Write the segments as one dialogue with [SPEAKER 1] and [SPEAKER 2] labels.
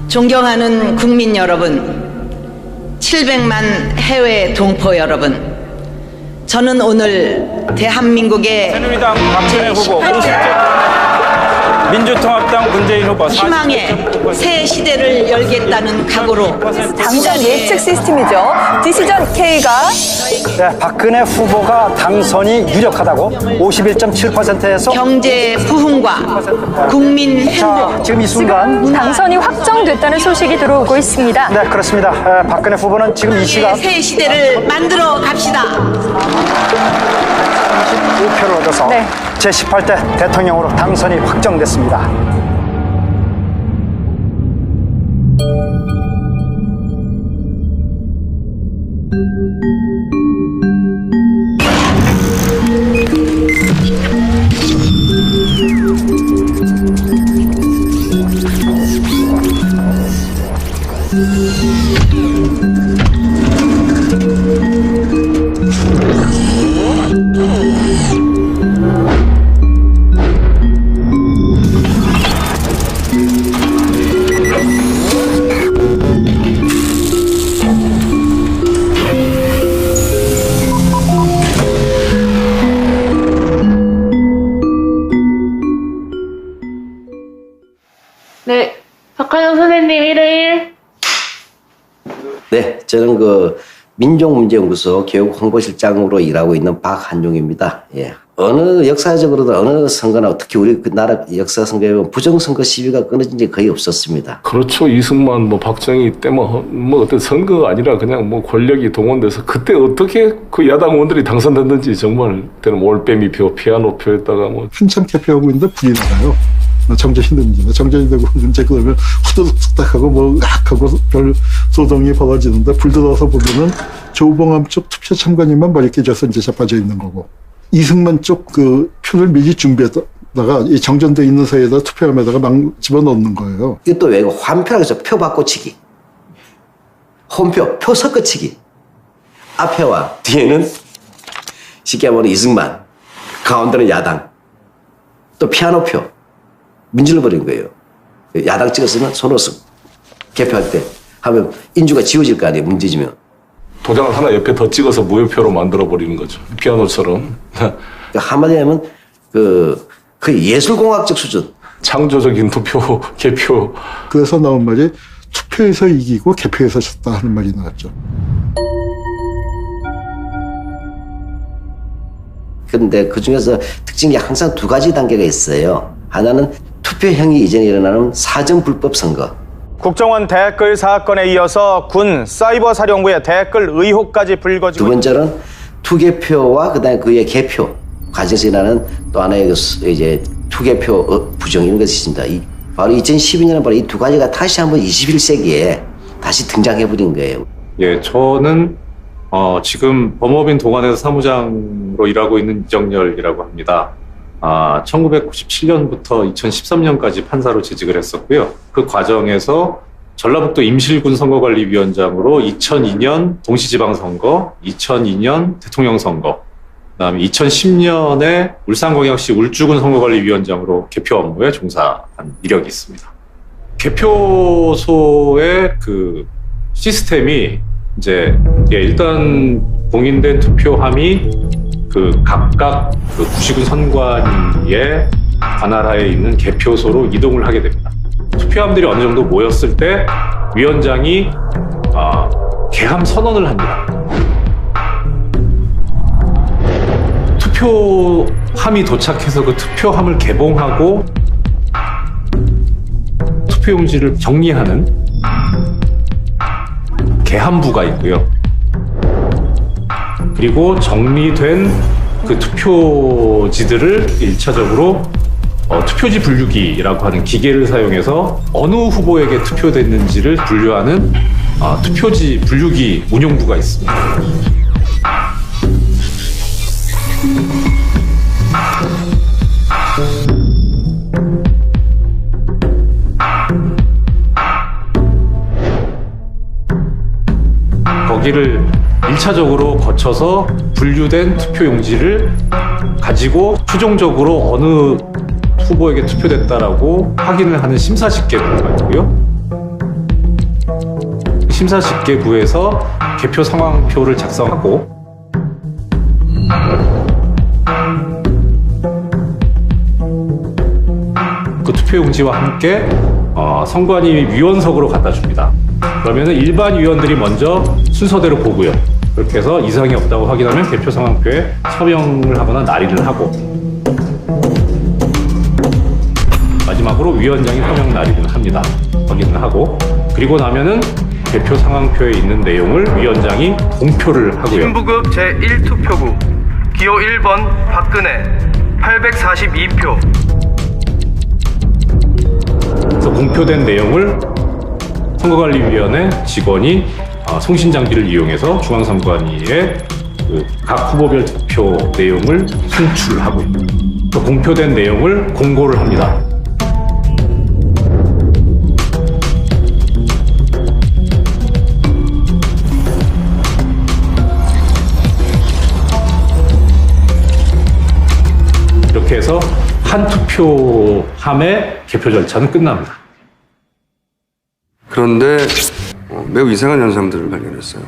[SPEAKER 1] 존경하는 국민 여러분, 700만 해외 동포 여러분, 저는 오늘 대한민국의
[SPEAKER 2] 새누리당 박근혜 후보 50대, 민주통합당 문재인 후보
[SPEAKER 1] 희망의 새 시대를 열겠다는 각오로
[SPEAKER 3] 당선 예측 시스템이죠. 디시전 K가
[SPEAKER 4] 네, 박근혜 후보가 당선이 유력하다고 51.7%에서
[SPEAKER 1] 경제 부흥과 국민 행복,
[SPEAKER 4] 지금 이 순간
[SPEAKER 3] 당선이 확정됐다는 소식이 들어오고 있습니다.
[SPEAKER 4] 네 그렇습니다. 박근혜 후보는 지금 이 시각
[SPEAKER 1] 새 시대를 만들어 갑시다.
[SPEAKER 4] 35표를 얻어서
[SPEAKER 3] 네.
[SPEAKER 4] 제18대 대통령으로 당선이 확정됐습니다.
[SPEAKER 5] 네, 박한영 선생님 1일.
[SPEAKER 6] 네, 저는 그 민족문제연구소 교육홍보실장으로 일하고 있는 박한용입니다. 예. 어느 역사적으로도 어느 선거나 특히 우리 그 나라 역사 선거에 보면 부정선거 시비가 끊어진 적이 거의 없었습니다.
[SPEAKER 7] 그렇죠. 이승만, 박정희 때 어떤 선거가 아니라 그냥 권력이 동원돼서 그때 어떻게 그 야당 의원들이 당선됐는지 정말 그때는 올빼미표, 피아노표에다가
[SPEAKER 8] 한참 개표하고 있는데 불이 나가요. 정전이 됩니다. 정전이 되고 이제 그러면 후두둑 하고 하고 별 소동이 벌어지는데 불 들어와서 보면은 조봉암 쪽 투표 참관인만 머리 깨져서 이제 자빠져 있는 거고, 이승만 쪽 그 표를 미리 준비했다가 이 정전돼 있는 사이에다 투표함에다가 막 집어넣는 거예요.
[SPEAKER 6] 이게 또 왜 환표라고 해서 표 바꿔치기, 홈표, 표 섞어치기. 앞에와 뒤에는 쉽게 말하면 이승만, 가운데는 야당, 또 피아노표. 민질러 버린 거예요. 야당 찍었으면 손호섭 개표할 때 하면 인주가 지워질 거 아니에요. 문제지면.
[SPEAKER 7] 도장을 하나 옆에 더 찍어서 무효표로 만들어버리는 거죠. 피아노처럼.
[SPEAKER 6] 한마디로 하면 그 예술공학적 수준.
[SPEAKER 7] 창조적인 투표, 개표.
[SPEAKER 8] 그래서 나온 말이 투표에서 이기고 개표에서 졌다 하는 말이 나왔죠.
[SPEAKER 6] 그런데 그 중에서 특징이 항상 두 가지 단계가 있어요. 하나는 투표행위 이전에 일어나는 사전 불법 선거.
[SPEAKER 2] 국정원 댓글 사건에 이어서 군 사이버 사령부의 댓글 의혹까지 불거지고
[SPEAKER 6] 두 번째는 투개표와 그다음에 그의 개표 과정에서 일어나는 또 하나의 이제 투개표 부정 이런 것이 있습니다. 바로 2012년에 바로 이 두 가지가 다시 한번 21세기에 다시 등장해버린 거예요.
[SPEAKER 9] 예, 저는 지금 법무법인 동안에서 사무장으로 일하고 있는 이정열이라고 합니다. 1997년부터 2013년까지 판사로 재직을 했었고요. 그 과정에서 전라북도 임실군 선거관리위원장으로 2002년 동시지방선거, 2002년 대통령 선거, 그다음에 2010년에 울산광역시 울주군 선거관리위원장으로 개표 업무에 종사한 이력이 있습니다. 개표소의 그 시스템이 이제 일단 공인된 투표함이 그 각각 그 구시군 선관위의 관할하에 있는 개표소로 이동을 하게 됩니다. 투표함들이 어느 정도 모였을 때 위원장이 개함 선언을 합니다. 투표함이 도착해서 그 투표함을 개봉하고 투표용지를 정리하는 개함부가 있고요. 그리고 정리된 그 투표지들을 1차적으로 투표지 분류기라고 하는 기계를 사용해서 어느 후보에게 투표됐는지를 분류하는 투표지 분류기 운용부가 있습니다. 거기를 1차적으로 거쳐서 분류된 투표용지를 가지고 최종적으로 어느 후보에게 투표됐다라고 확인을 하는 심사집계가 있고요. 심사집계부에서 개표 상황표를 작성하고 그 투표용지와 함께 선관위 위원석으로 갖다 줍니다. 그러면 일반 위원들이 먼저 순서대로 보고요. 그렇게 해서 이상이 없다고 확인하면 개표 상황표에 서명을 하거나 날인을 하고 마지막으로 위원장이 서명 날인을 합니다. 확인을 하고 그리고 나면은 개표 상황표에 있는 내용을 위원장이 공표를 하고요.
[SPEAKER 10] 신부급 제1투표구 기호 1번 박근혜 842표.
[SPEAKER 9] 그래서 공표된 내용을 선거관리위원회 직원이 송신장비를 이용해서 중앙선관위에 각 후보별 득표 내용을 송출하고 또 공표된 내용을 공고를 합니다. 이렇게 해서 한 투표함의 개표 절차는 끝납니다.
[SPEAKER 11] 그런데 매우 이상한 현상들을 발견했어요.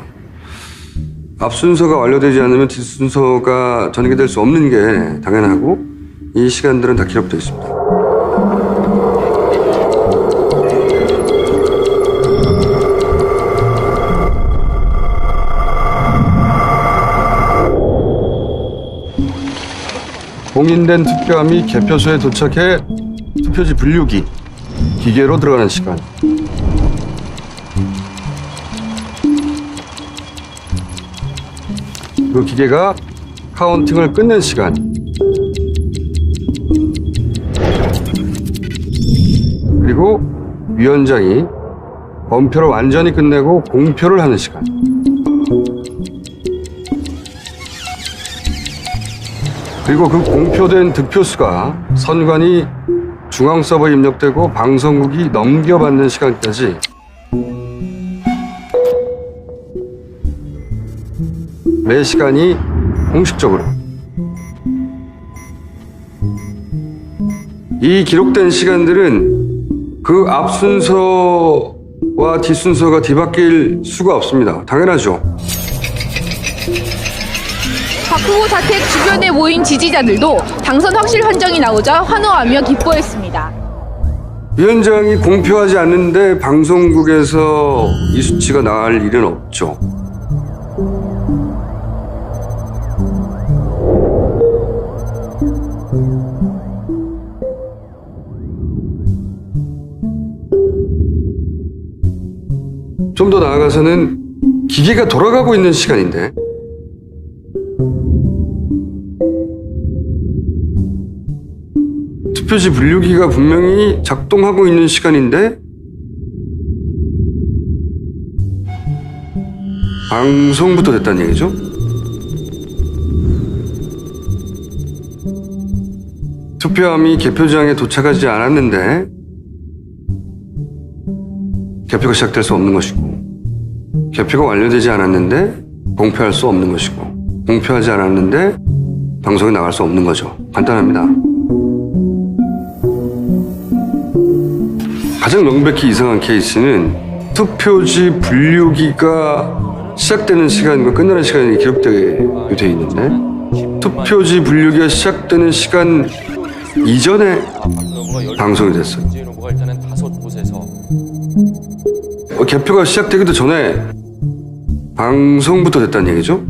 [SPEAKER 11] 앞 순서가 완료되지 않으면 뒷 순서가 전개될 수 없는 게 당연하고 이 시간들은 다 기록되어 있습니다. 공인된 투표함이 개표소에 도착해 투표지 분류기 기계로 들어가는 시간. 그 기계가 카운팅을 끝낸 시간. 그리고 위원장이 범표를 완전히 끝내고 공표를 하는 시간. 그리고 그 공표된 득표수가 선관위 중앙 서버에 입력되고 방송국이 넘겨받는 시간까지 매 시간이 공식적으로 이 기록된 시간들은 그 앞 순서와 뒷 순서가 뒤바뀔 수가 없습니다. 당연하죠.
[SPEAKER 12] 박 후보 자택 주변에 모인 지지자들도 당선 확실 판정이 나오자 환호하며 기뻐했습니다.
[SPEAKER 11] 위원장이 공표하지 않는데 방송국에서 이 수치가 나갈 일은 없죠. 좀 더 나아가서는 기계가 돌아가고 있는 시간인데 투표지 분류기가 분명히 작동하고 있는 시간인데 방송부터 됐다는 얘기죠? 투표함이 개표장에 도착하지 않았는데 개표가 시작될 수 없는 것이고 개표가 완료되지 않았는데 공표할 수 없는 것이고 공표하지 않았는데 방송에 나갈 수 없는 거죠. 간단합니다. 가장 명백히 이상한 케이스는 투표지 분류기가 시작되는 시간과 끝나는 시간이 기록되게 돼 있는데 투표지 분류기가 시작되는 시간 이전에 방송이 됐어요. 개표가 시작되기도 전에 방송부터 됐다는 얘기죠?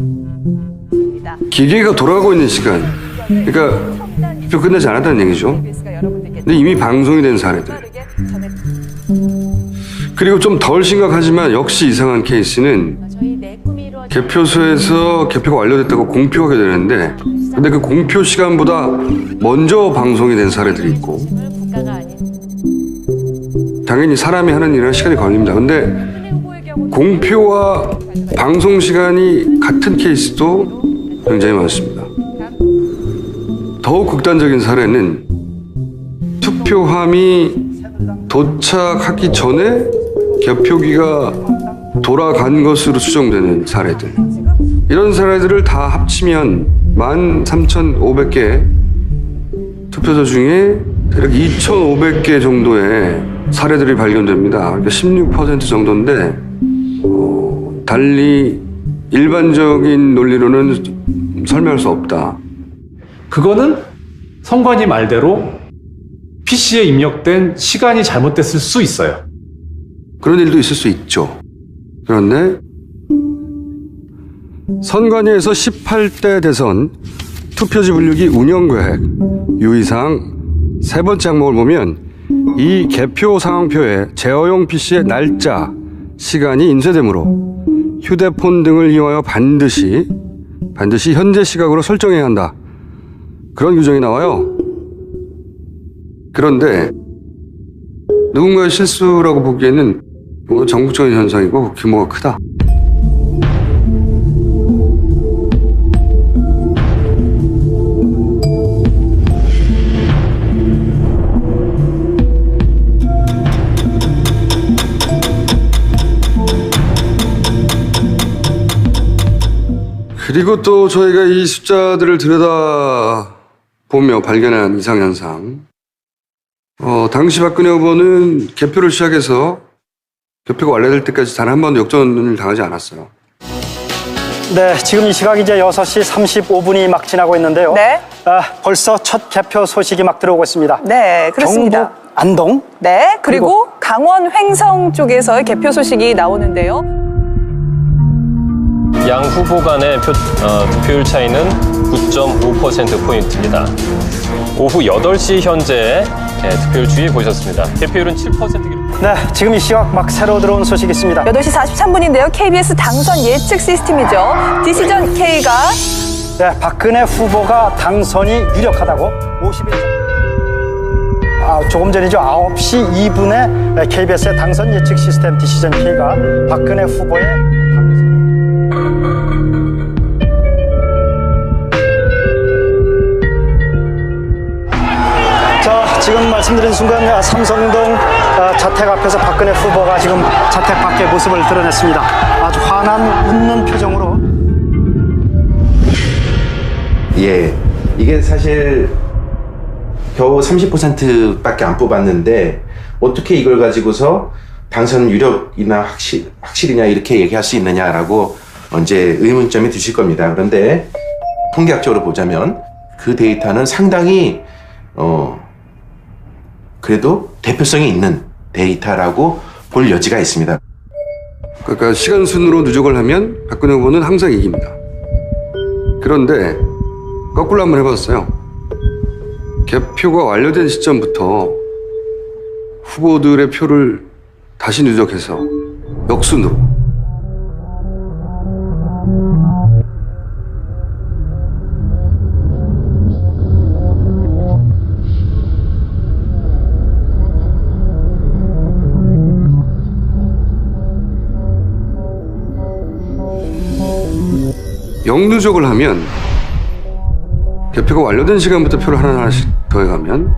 [SPEAKER 11] 기계가 돌아가고 있는 시간, 그러니까 투표 끝나지 않았다는 얘기죠. 근데 이미 방송이 된 사례들. 그리고 좀 덜 심각하지만 역시 이상한 케이스는 개표소에서 개표가 완료됐다고 공표하게 되는데 근데 그 공표 시간보다 먼저 방송이 된 사례들이 있고 당연히 사람이 하는 일은 시간이 걸립니다. 근데 공표와 방송 시간이 같은 케이스도 굉장히 많습니다. 더욱 극단적인 사례는 투표함이 도착하기 전에 개표기가 돌아간 것으로 추정되는 사례들. 이런 사례들을 다 합치면 13,500개 투표소 중에 대략 2,500개 정도의 사례들이 발견됩니다. 그러니까 16% 정도인데 달리 일반적인 논리로는 설명할 수 없다.
[SPEAKER 9] 그거는 선관위 말대로 PC에 입력된 시간이 잘못됐을 수 있어요.
[SPEAKER 11] 그런 일도 있을 수 있죠. 그런데 선관위에서 18대 대선 투표지 분류기 운영계획 유의사항 세 번째 항목을 보면 이 개표 상황표에 재허용 PC의 날짜, 시간이 인쇄되므로 휴대폰 등을 이용하여 반드시 현재 시각으로 설정해야 한다. 그런 규정이 나와요. 그런데 누군가의 실수라고 보기에는 전국적인 현상이고 규모가 크다. 그리고 또 저희가 이 숫자들을 들여다보며 발견한 이상현상. 당시 박근혜 후보는 개표를 시작해서 개표가 완료될 때까지 단 한 번도 역전을 당하지 않았어요.
[SPEAKER 4] 네, 지금 이 시각 이제 6시 35분이 막 지나고 있는데요.
[SPEAKER 3] 네.
[SPEAKER 4] 벌써 첫 개표 소식이 막 들어오고 있습니다.
[SPEAKER 3] 네, 그렇습니다.
[SPEAKER 4] 경북 안동.
[SPEAKER 3] 네, 그리고 강원 횡성 쪽에서의 개표 소식이 나오는데요.
[SPEAKER 13] 양 후보 간의 득표율 차이는 9.5%포인트입니다. 오후 8시 현재 득표율 주의 보셨습니다. 개표율은 7% 기록.
[SPEAKER 4] 네, 지금 이 시각 막 새로 들어온 소식이 있습니다.
[SPEAKER 3] 8시 43분인데요. KBS 당선 예측 시스템이죠. 디시전 K가
[SPEAKER 4] 네, 박근혜 후보가 당선이 유력하다고 51. 조금 전이죠. 9시 2분에 KBS의 당선 예측 시스템 디시전 K가 박근혜 후보의 당선. 자, 지금 말씀드린 순간 삼성동 자택 앞에서 박근혜 후보가 지금 자택 밖의 모습을 드러냈습니다. 아주 환한 웃는 표정으로.
[SPEAKER 14] 예, 이게 사실 겨우 30%밖에 안 뽑았는데 어떻게 이걸 가지고서 당선 유력이나 확실이냐 이렇게 얘기할 수 있느냐라고 이제 의문점이 드실 겁니다. 그런데 통계학적으로 보자면 그 데이터는 상당히 그래도 대표성이 있는 데이터라고 볼 여지가 있습니다.
[SPEAKER 11] 그러니까 시간 순으로 누적을 하면 박근혜 후보는 항상 이깁니다. 그런데 거꾸로 한번 해봤어요. 개표가 완료된 시점부터 후보들의 표를 다시 누적해서 역순으로 역누적을 하면 개표가 완료된 시간부터 표를 하나씩 더해가면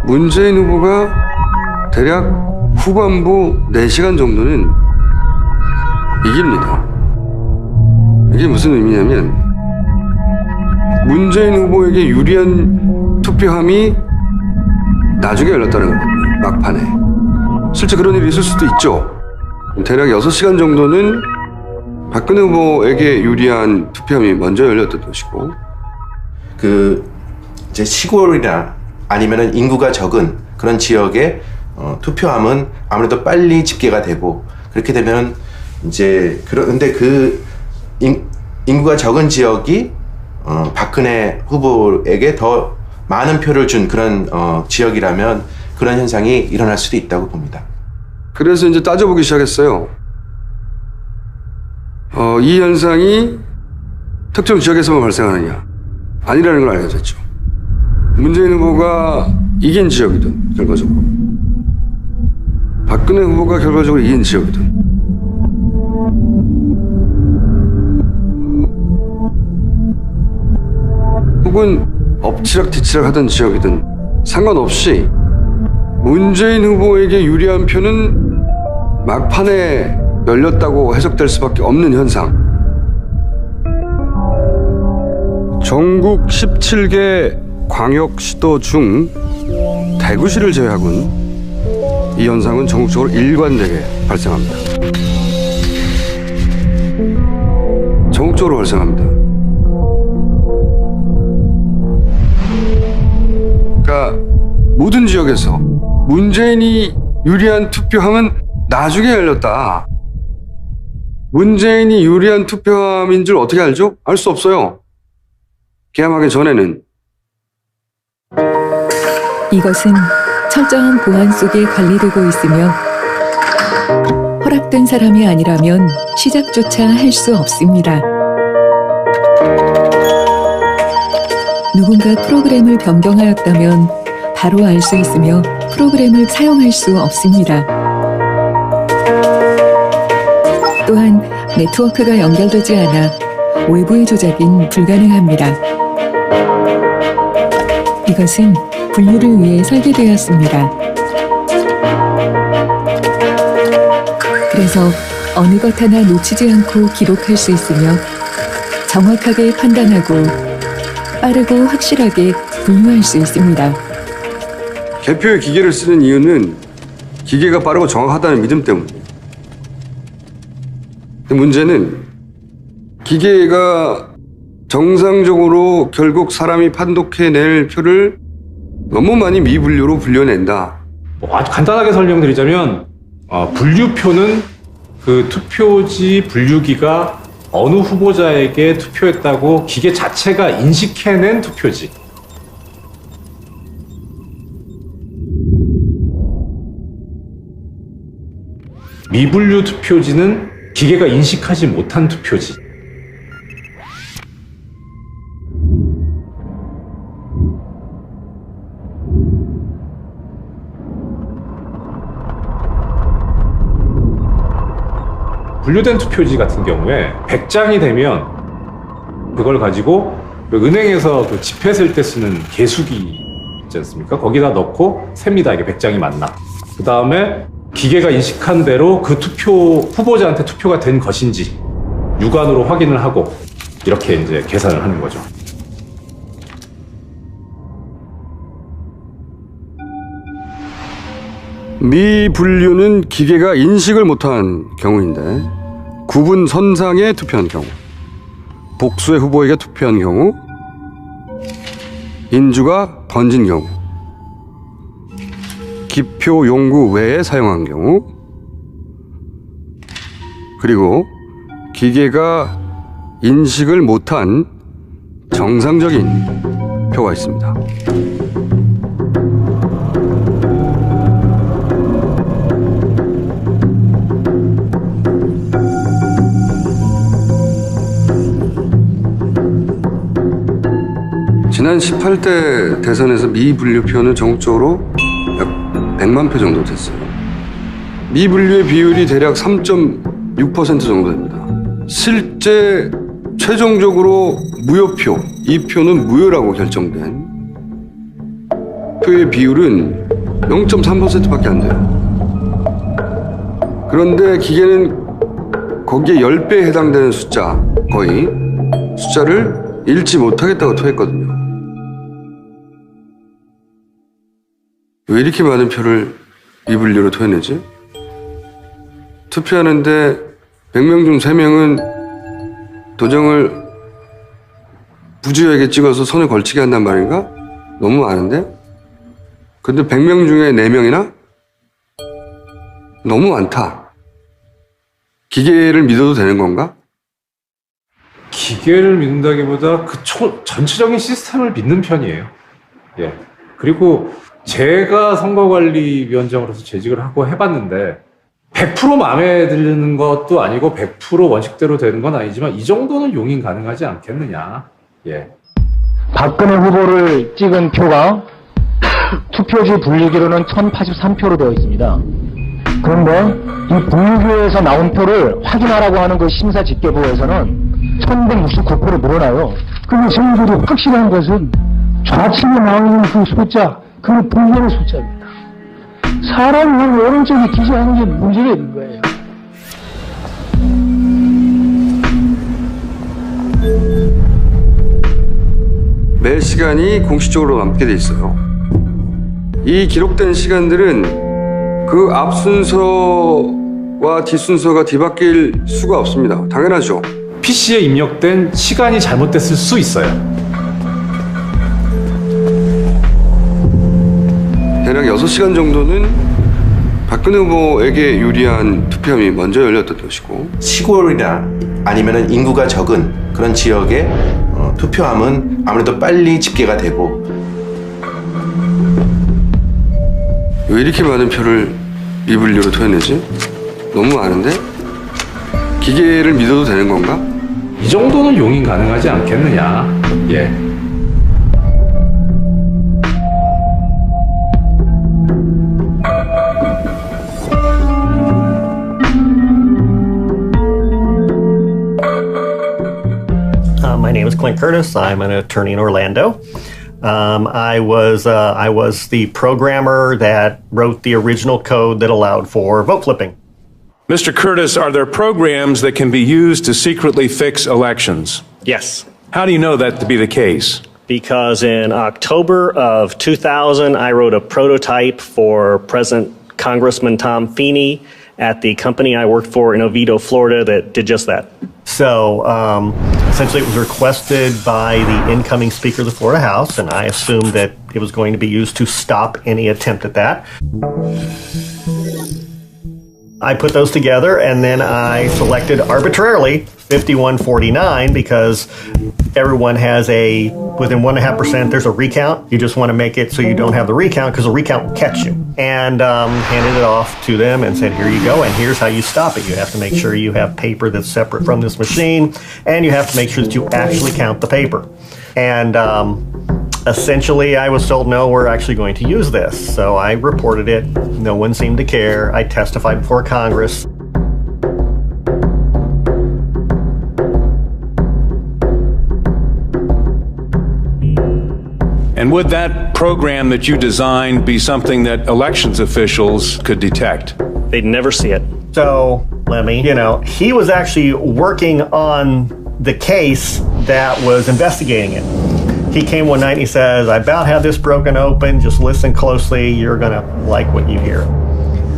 [SPEAKER 11] 문재인 후보가 대략 후반부 4시간 정도는 이깁니다. 이게 무슨 의미냐면 문재인 후보에게 유리한 투표함이 나중에 열렸다는 거거든요. 막판에. 실제 그런 일이 있을 수도 있죠. 대략 6시간 정도는 박근혜 후보에게 유리한 투표함이 먼저 열렸던 것이고,
[SPEAKER 14] 이제 시골이나 아니면은 인구가 적은 그런 지역의 투표함은 아무래도 빨리 집계가 되고, 그렇게 되면 이제 그런데 인구가 적은 지역이 박근혜 후보에게 더 많은 표를 준 그런 지역이라면 그런 현상이 일어날 수도 있다고 봅니다.
[SPEAKER 11] 그래서 이제 따져보기 시작했어요. 이 현상이 특정 지역에서만 발생하느냐? 아니라는 걸 알려졌죠. 문재인 후보가 이긴 지역이든 결과적으로, 박근혜 후보가 결과적으로 이긴 지역이든, 혹은 엎치락뒤치락 하던 지역이든 상관없이 문재인 후보에게 유리한 표는 막판에 열렸다고 해석될 수밖에 없는 현상. 전국 17개 광역시도 중 대구시를 제외하고는 이 현상은 전국적으로 일관되게 발생합니다. 전국적으로 발생합니다. 그러니까 모든 지역에서 문재인이 유리한 투표함은 나중에 열렸다. 문재인이 유리한 투표함인 줄 어떻게 알죠? 알 수 없어요. 개함하기 전에는.
[SPEAKER 15] 이것은 철저한 보안 속에 관리되고 있으며 허락된 사람이 아니라면 시작조차 할 수 없습니다. 누군가 프로그램을 변경하였다면 바로 알 수 있으며 프로그램을 사용할 수 없습니다. 또한 네트워크가 연결되지 않아 외부의 조작은 불가능합니다. 이것은 분류를 위해 설계되었습니다. 그래서 어느 것 하나 놓치지 않고 기록할 수 있으며 정확하게 판단하고 빠르고 확실하게 분류할 수 있습니다.
[SPEAKER 11] 개표의 기계를 쓰는 이유는 기계가 빠르고 정확하다는 믿음 때문이에요. 근데 문제는 기계가 정상적으로 결국 사람이 판독해낼 표를 너무 많이 미분류로 분류해낸다.
[SPEAKER 9] 아주 간단하게 설명드리자면 분류표는 그 투표지 분류기가 어느 후보자에게 투표했다고 기계 자체가 인식해낸 투표지. 미분류 투표지는 기계가 인식하지 못한 투표지. 분류된 투표지 같은 경우에 100장이 되면 그걸 가지고 은행에서 그 지폐 쓸 때 쓰는 개수기 있지 않습니까? 거기다 넣고 셉니다. 이게 100장이 맞나. 그 다음에 기계가 인식한 대로 그 후보자한테 투표가 된 것인지 육안으로 확인을 하고 이렇게 이제 계산을 하는 거죠.
[SPEAKER 11] 미분류는 기계가 인식을 못한 경우인데 구분 선상에 투표한 경우, 복수의 후보에게 투표한 경우, 인주가 번진 경우, 기표 용구 외에 사용한 경우, 그리고 기계가 인식을 못한 정상적인 표가 있습니다. 지난 18대 대선에서 미분류표는 전국적으로 약 100만 표 정도 됐어요. 미분류의 비율이 대략 3.6% 정도 됩니다. 실제 최종적으로 무효표, 이 표는 무효라고 결정된 표의 비율은 0.3%밖에 안 돼요. 그런데 기계는 거기에 10배에 해당되는 숫자, 거의 숫자를 읽지 못하겠다고 토했거든요. 왜 이렇게 많은 표를 미분류로 토해내지? 투표하는데 100명 중 3명은 도장을 부주의하게 찍어서 손에 걸치게 한단 말인가? 너무 많은데? 근데 100명 중에 4명이나? 너무 많다. 기계를 믿어도 되는 건가?
[SPEAKER 9] 기계를 믿는다기보다 그 전체적인 시스템을 믿는 편이에요. 예. 그리고 제가 선거관리위원장으로서 재직을 하고 해봤는데 100% 마음에 드는 것도 아니고 100% 원칙대로 되는 건 아니지만 이 정도는 용인 가능하지 않겠느냐. 예.
[SPEAKER 16] 박근혜 후보를 찍은 표가 투표지 분류기로는 1083표로 되어 있습니다. 그런데 이 분류기에서 나온 표를 확인하라고 하는 그 심사집계부에서는 1169표로 늘어나요.
[SPEAKER 17] 그런데 저희들이 확실한 것은 좌측에 나오는 그 숫자, 그건 분류의 숫자입니다. 사람이 오른쪽에 기재하는 게 문제가 있는 거예요.
[SPEAKER 11] 매 시간이 공식적으로 남게 돼 있어요. 이 기록된 시간들은 그 앞순서와 뒷순서가 뒤바뀔 수가 없습니다. 당연하죠.
[SPEAKER 9] PC에 입력된 시간이 잘못됐을 수 있어요.
[SPEAKER 11] 대략 6시간 정도는 박근혜 후보에게 유리한 투표함이 먼저 열렸던 것이고,
[SPEAKER 14] 시골이나 아니면은 인구가 적은 그런 지역에 투표함은 아무래도 빨리 집계가 되고.
[SPEAKER 11] 왜 이렇게 많은 표를 미분류로 토해내지? 너무 많은데? 기계를 믿어도 되는 건가?
[SPEAKER 9] 이 정도는 용인 가능하지 않겠느냐. 예.
[SPEAKER 18] My name is Clint Curtis. I'm an attorney in Orlando. I was the programmer that wrote the original code that allowed for vote flipping.
[SPEAKER 19] Mr. Curtis, are there programs that can be used to secretly fix elections?
[SPEAKER 18] Yes.
[SPEAKER 19] How do you know that to be the case?
[SPEAKER 18] Because in October of 2000, I wrote a prototype for President Congressman Tom Feeney at the company I worked for in Oviedo, Florida, that did just that. So essentially it was requested by the incoming Speaker of the Florida House, and I assumed that it was going to be used to stop any attempt at that. I put those together, and then I selected arbitrarily 5149 because everyone has within 1.5%, there's a recount. You just want to make it so you don't have the recount because the recount will catch you. And handed it off to them and said, here you go, and here's how you stop it. You have to make sure you have paper that's separate from this machine, and you have to make sure that you actually count the paper. And essentially, I was told, no, we're actually going to use this. So I reported it. No one seemed to care. I testified before Congress.
[SPEAKER 19] And would that program that you designed be something that elections officials could detect?
[SPEAKER 18] They'd never see it. So, Lemmy, he was actually working on the case that was investigating it. He came one night and he says, I about have this broken open, just listen closely, you're gonna like what you hear.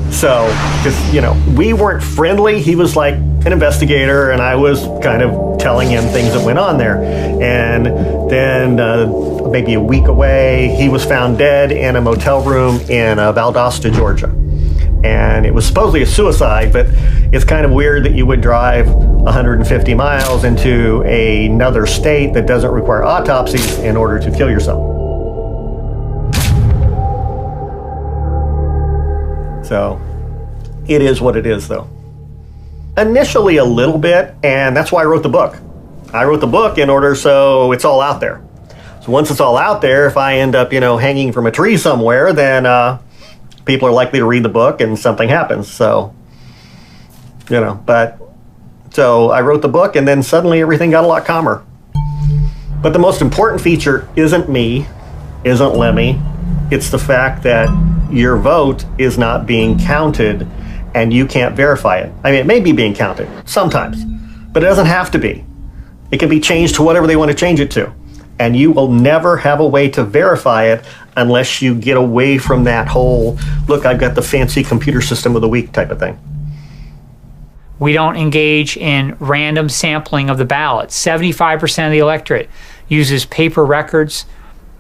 [SPEAKER 18] So, because, we weren't friendly, he was like an investigator and I was kind of telling him things that went on there. And then maybe a week away, he was found dead in a motel room in Valdosta, Georgia. And it was supposedly a suicide, but it's kind of weird that you would drive 150 miles into another state that doesn't require autopsies in order to kill yourself. So it is what it is, though. Initially a little bit, and that's why I wrote the book. I wrote the book in order so it's all out there. So once it's all out there, if I end up, hanging from a tree somewhere, then people are likely to read the book and something happens. So, so I wrote the book and then suddenly everything got a lot calmer. But the most important feature isn't me, isn't Lemmy. It's the fact that your vote is not being counted and you can't verify it. I mean, it may be being counted sometimes, but it doesn't have to be. It can be changed to whatever they want to change it to. And you will never have a way to verify it unless you get away from that whole, look, I've got the fancy computer system of the week type of thing.
[SPEAKER 20] We don't engage in random sampling of the ballot. 75% of the electorate uses paper records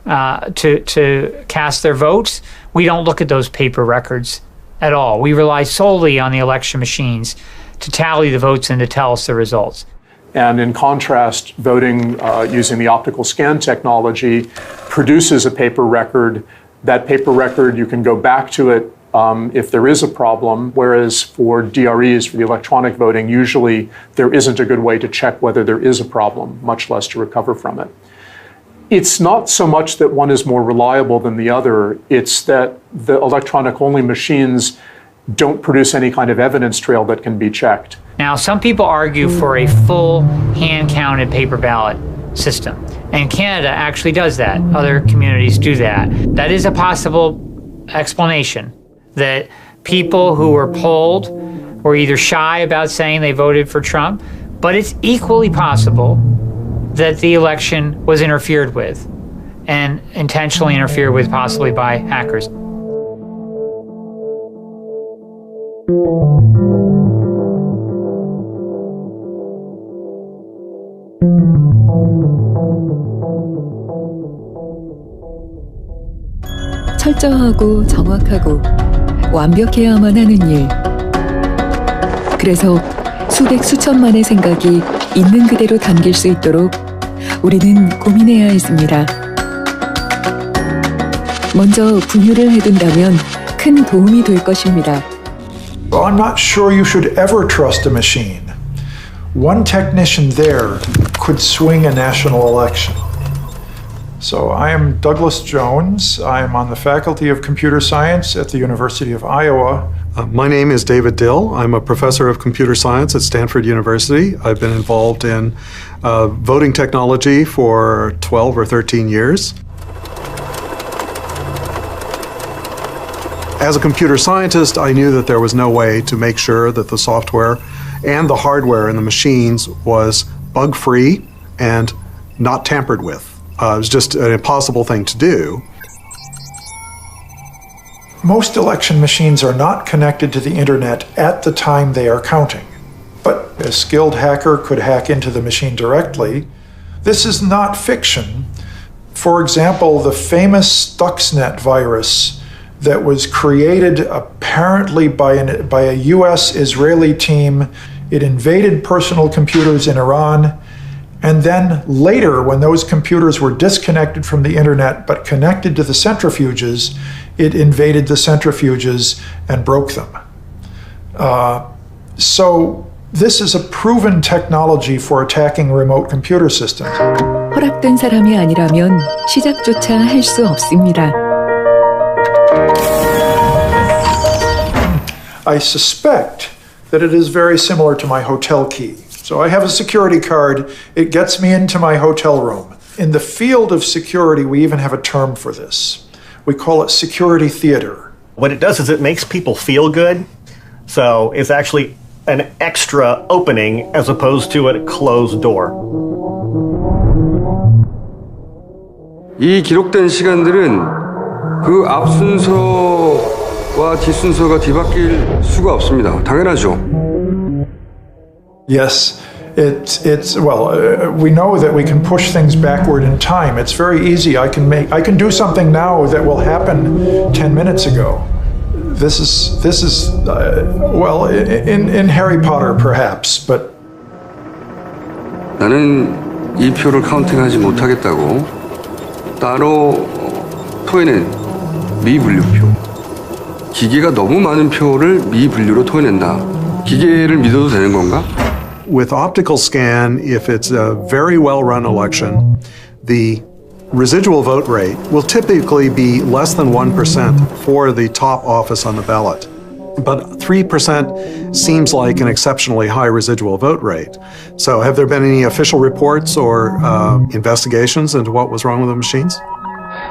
[SPEAKER 20] to cast their votes. We don't look at those paper records at all. We rely solely on the election machines to tally the votes and to tell us the results.
[SPEAKER 21] And in contrast, voting using the optical scan technology produces a paper record. That paper record, you can go back to it if there is a problem, whereas for DREs, for the electronic voting, usually there isn't a good way to check whether there is a problem, much less to recover from it. It's not so much that one is more reliable than the other, it's that the electronic-only machines don't produce any kind of evidence trail that can be checked.
[SPEAKER 20] Now, some people argue for a full hand-counted paper ballot system, and Canada actually does that. Other communities do that. That is a possible explanation, that people who were polled were either shy about saying they voted for Trump, but it's equally possible that the election was interfered with, and intentionally interfered with possibly by hackers.
[SPEAKER 15] 철저하고 정확하고 완벽해야만 하는 일. 그래서 수백 수천만의 생각이 있는 그대로 담길 수 있도록 우리는 고민해야 했습니다. 먼저 분류를 해둔다면 큰 도움이 될 것입니다.
[SPEAKER 1] Well, I'm not sure you should ever trust a machine. One technician there could swing a national election. So I am Douglas Jones. I am on the Faculty of Computer Science at the University of Iowa.
[SPEAKER 22] My name is David Dill. I'm a professor of computer science at Stanford University. I've been involved in voting technology for 12 or 13 years. As a computer scientist, I knew that there was no way to make sure that the software and the hardware in the machines was bug-free and not tampered with. It was just an impossible thing to do.
[SPEAKER 1] Most election machines are not connected to the internet at the time they are counting, but a skilled hacker could hack into the machine directly. This is not fiction. For example, the famous Stuxnet virus that was created apparently by a US-Israeli team. It invaded personal computers in Iran, and then later, when those computers were disconnected from the internet but connected to the centrifuges, it invaded the centrifuges and broke them. So this is a proven technology for attacking remote computer systems.
[SPEAKER 15] 허락된 사람이 아니라면 시작조차 할 수 없습니다.
[SPEAKER 1] I suspect that it is very similar to my hotel key. So I have a security card. It gets me into my hotel room. In the field of security, we even have a term for this. We call it security theater.
[SPEAKER 18] What it does is it makes people feel good. So it's actually an extra opening as opposed to a closed door.
[SPEAKER 11] 이 기록된 시간들은 그 앞 순서와 뒷 순서가 뒤바뀔 수가 없습니다. 당연하죠.
[SPEAKER 1] Yes, we know that we can push things backward in time. It's very easy. I can do something now that will happen 10 minutes ago. This is in Harry Potter perhaps, but
[SPEAKER 11] 나는 이 표를 카운팅하지 못하겠다고 따로 토해낸 미분류표. 기계가 너무 많은 표를 미분류로 토해낸다. 기계를 믿어도 되는 건가?
[SPEAKER 22] With optical scan, if it's a very well-run election, the residual vote rate will typically be less than 1% for the top office on the ballot. But 3% seems like an exceptionally high residual vote rate. So have there been any official reports or investigations into what was wrong with the machines?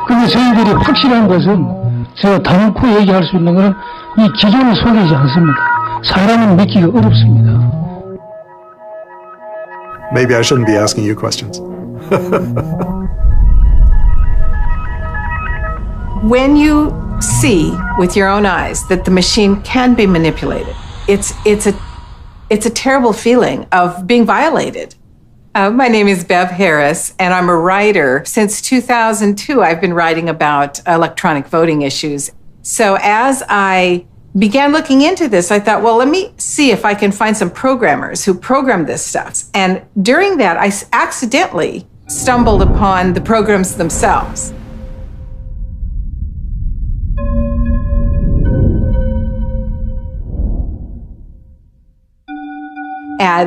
[SPEAKER 17] 근데 저희들이 확실한 것은 제가 단언코 얘기할 수 있는 것은 이 기존을 속이지 않습니다. 사람은 믿기가 어렵습니다.
[SPEAKER 22] Maybe I shouldn't be asking you questions.
[SPEAKER 23] When you see with your own eyes that the machine can be manipulated, it's a terrible feeling of being violated. My name is Bev Harris, and I'm a writer. Since 2002, I've been writing about electronic voting issues. So as I began looking into this, I thought, well, let me see if I can find some programmers who program this stuff. And during that, I accidentally stumbled upon the programs themselves.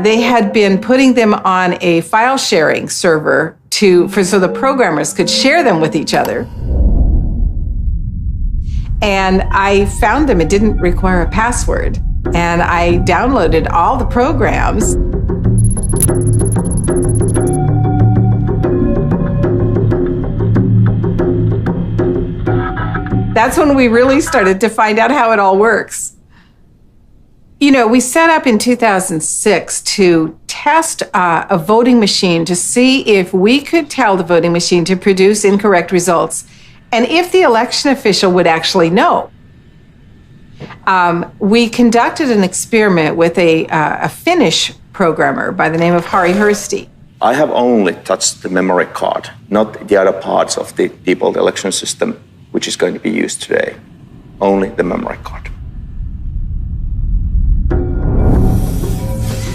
[SPEAKER 23] They had been putting them on a file sharing server so the programmers could share them with each other. And I found them. It didn't require a password. And I downloaded all the programs. That's when we really started to find out how it all works. You know, we set up in 2006 to test a voting machine to see if we could tell the voting machine to produce incorrect results and if the election official would actually know. We conducted an experiment with a Finnish programmer by the name of Harri Hursti.
[SPEAKER 24] I have only touched the memory card, not the other parts of the default election system
[SPEAKER 5] which is going to be used today. Only the memory card.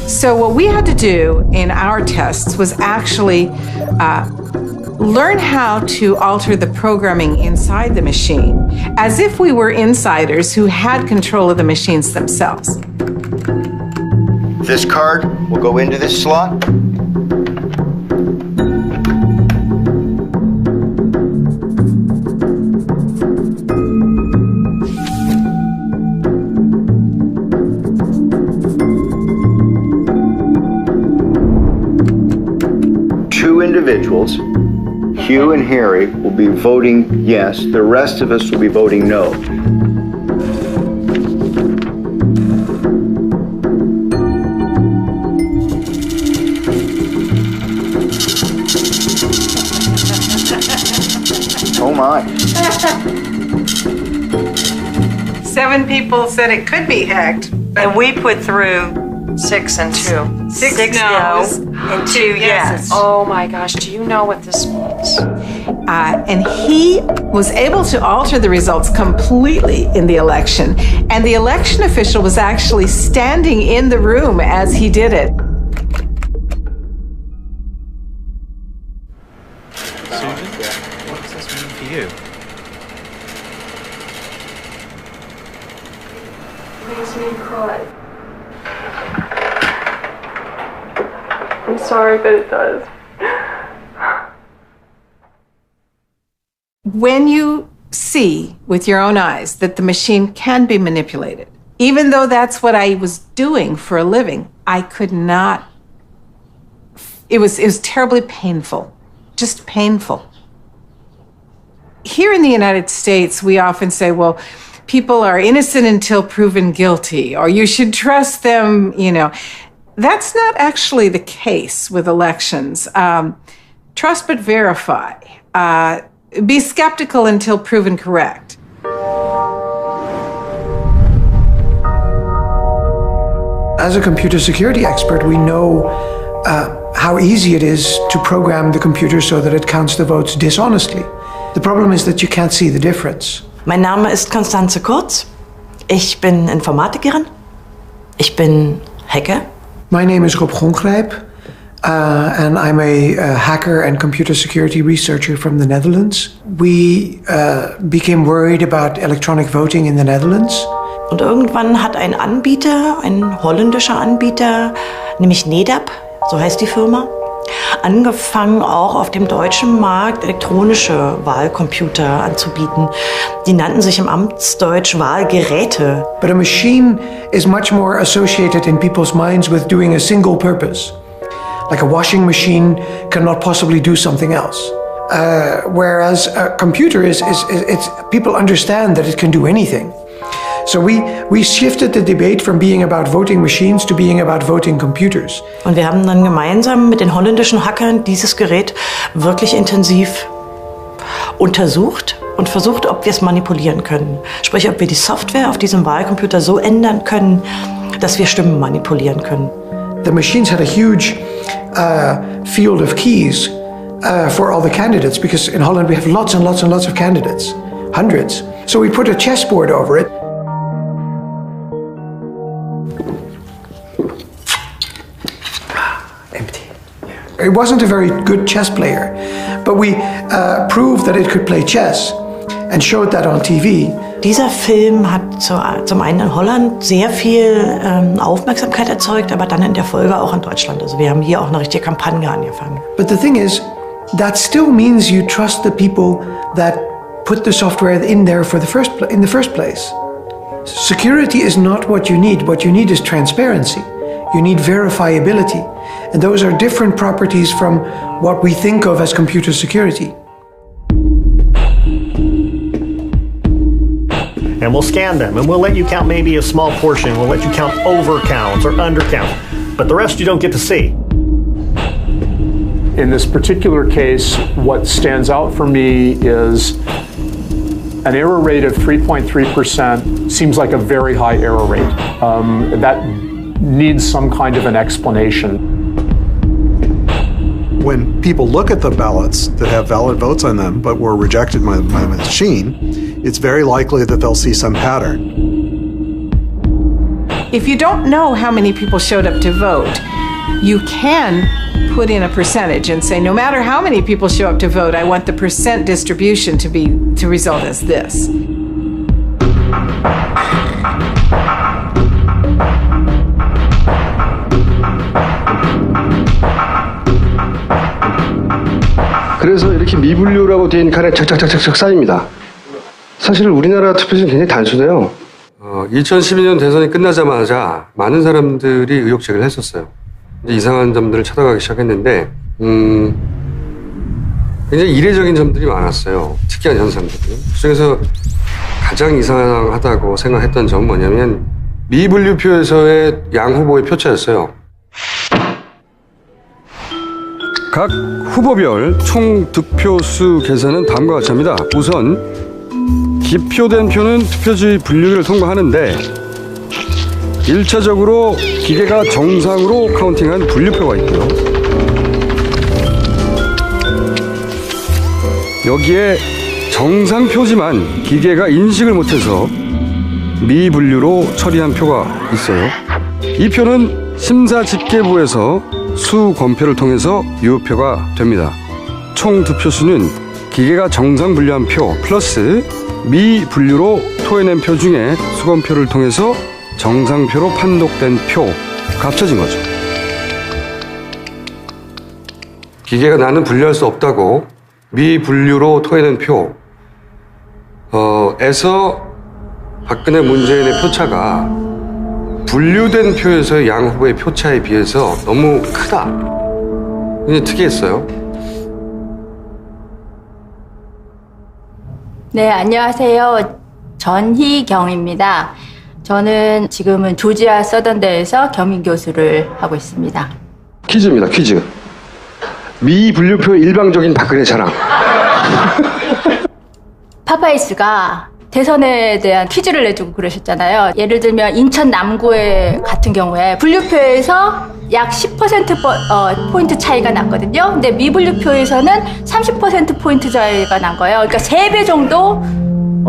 [SPEAKER 23] So what we had to do in our tests was actually learn how to alter the programming inside the machine as if we were insiders who had control of the machines themselves.
[SPEAKER 7] This card will go into this slot. Two individuals, Hugh and Harry, will be voting yes. The rest of us will be voting no. Oh my.
[SPEAKER 23] 7 people said it could be hacked.
[SPEAKER 8] And we put through 6 and 2. 6 no's and 2 yes.
[SPEAKER 24] Oh my gosh, do you know what this means?
[SPEAKER 23] And he was able to alter the results completely in the election. And the election official was actually standing in the room as he did it.
[SPEAKER 25] Susan, what does this mean for you?
[SPEAKER 26] Makes me cry. I'm sorry, but it does.
[SPEAKER 23] When you see with your own eyes that the machine can be manipulated, even though that's what I was doing for a living, I could not. It was terribly painful, just painful. Here in the United States, we often say, well, people are innocent until proven guilty, or you should trust them, you know. That's not actually the case with elections. Trust but verify. Be skeptical until proven correct.
[SPEAKER 27] As a computer security expert, we know how easy it is to program the computer so that it counts the votes dishonestly. The problem is that you can't see the difference.
[SPEAKER 28] Mein Name ist Konstanze Kurz. Ich bin Informatikerin. Ich bin Hacker.
[SPEAKER 27] My name is Rob Gongrijp, and I'm a hacker and computer security researcher from the Netherlands. We became worried about electronic voting in the Netherlands.
[SPEAKER 28] Und irgendwann hat ein Anbieter, ein holländischer Anbieter, nämlich NEDAP, so heißt die Firma, angefangen auch auf dem deutschen Markt elektronische Wahlcomputer anzubieten. Die nannten sich im Amtsdeutsch Wahlgeräte.
[SPEAKER 27] But a machine is much more associated in people's minds with doing a single purpose. Like a washing machine cannot possibly do something else. Whereas a computer it's people understand that it can do anything. So we shifted the debate from being about voting machines to being about voting computers.
[SPEAKER 28] Und wir haben dann gemeinsam mit den holländischen Hackern dieses Gerät wirklich intensiv untersucht und versucht, ob wir es manipulieren können. Sprich, ob wir die Software auf diesem Wahlcomputer so ändern können, dass wir Stimmen manipulieren können.
[SPEAKER 27] The machines had a huge field of keys for all the candidates, because in Holland we have lots and lots and lots of candidates, hundreds. So we put a chessboard over it. It wasn't a very good chess player, but we proved that it could play chess and showed that on TV.
[SPEAKER 28] Dieser Film hat zum einen in Holland sehr viel Aufmerksamkeit erzeugt, aber dann in der Folge auch in Deutschland. Also wir haben hier auch eine richtige Kampagne angefangen.
[SPEAKER 27] But the thing is, that still means you trust the people that put the software in there in the first place. Security is not what you need. What you need is transparency. You need verifiability. And those are different properties from what we think of as computer security.
[SPEAKER 18] And we'll scan them, and we'll let you count maybe a small portion. We'll let you count overcounts or undercounts, but the rest you don't get to see.
[SPEAKER 21] In this particular case, what stands out for me is an error rate of 3.3% seems like a very high error rate. That needs some kind of an explanation.
[SPEAKER 22] when people look at the ballots that have valid votes on them but were rejected by the machine, it's very likely that they'll see some pattern.
[SPEAKER 23] If you don't know how many people showed up to vote, you can put in a percentage and say, no matter how many people show up to vote, I want the percent distribution to result as this.
[SPEAKER 11] 그래서 이렇게 미분류라고 되어 있는 칸에 착착착착 쌓입니다. 사실 우리나라 투표는 굉장히 단순해요. 2012년 대선이 끝나자마자 많은 사람들이 의혹 제기를 했었어요. 이제 이상한 점들을 찾아가기 시작했는데 굉장히 이례적인 점들이 많았어요. 특이한 현상들이. 그중에서 가장 이상하다고 생각했던 점은 뭐냐면 미분류표에서의 양 후보의 표차였어요. 각 후보별 총 득표수 계산은 다음과 같이 합니다. 우선 기표된 표는 투표지 분류기를 통과하는데 1차적으로 기계가 정상으로 카운팅한 분류표가 있고요. 여기에 정상표지만 기계가 인식을 못해서 미분류로 처리한 표가 있어요. 이 표는 심사집계부에서 수검표를 통해서 유효표가 됩니다. 총 득표수는 기계가 정상 분류한 표 플러스 미분류로 토해낸 표 중에 수검표를 통해서 정상표로 판독된 표 합쳐진 거죠. 기계가 나는 분류할 수 없다고 미분류로 토해낸 표에서 박근혜 문재인의 표차가 분류된 표에서의 양 후보의 표차에 비해서 너무 크다. 굉장히 특이했어요.
[SPEAKER 2] 네, 안녕하세요. 전희경입니다. 저는 지금은 조지아 서던대에서 겸임교수를 하고 있습니다.
[SPEAKER 11] 퀴즈입니다, 퀴즈. 미분류표의 일방적인 박근혜 자랑.
[SPEAKER 2] 파파이스가 대선에 대한 퀴즈를 내주고 그러셨잖아요. 예를 들면 인천 남구에 같은 경우에 분류표에서 약 10% 포인트 차이가 났거든요. 근데 미분류표에서는 30% 포인트 차이가 난 거예요. 그러니까 3배 정도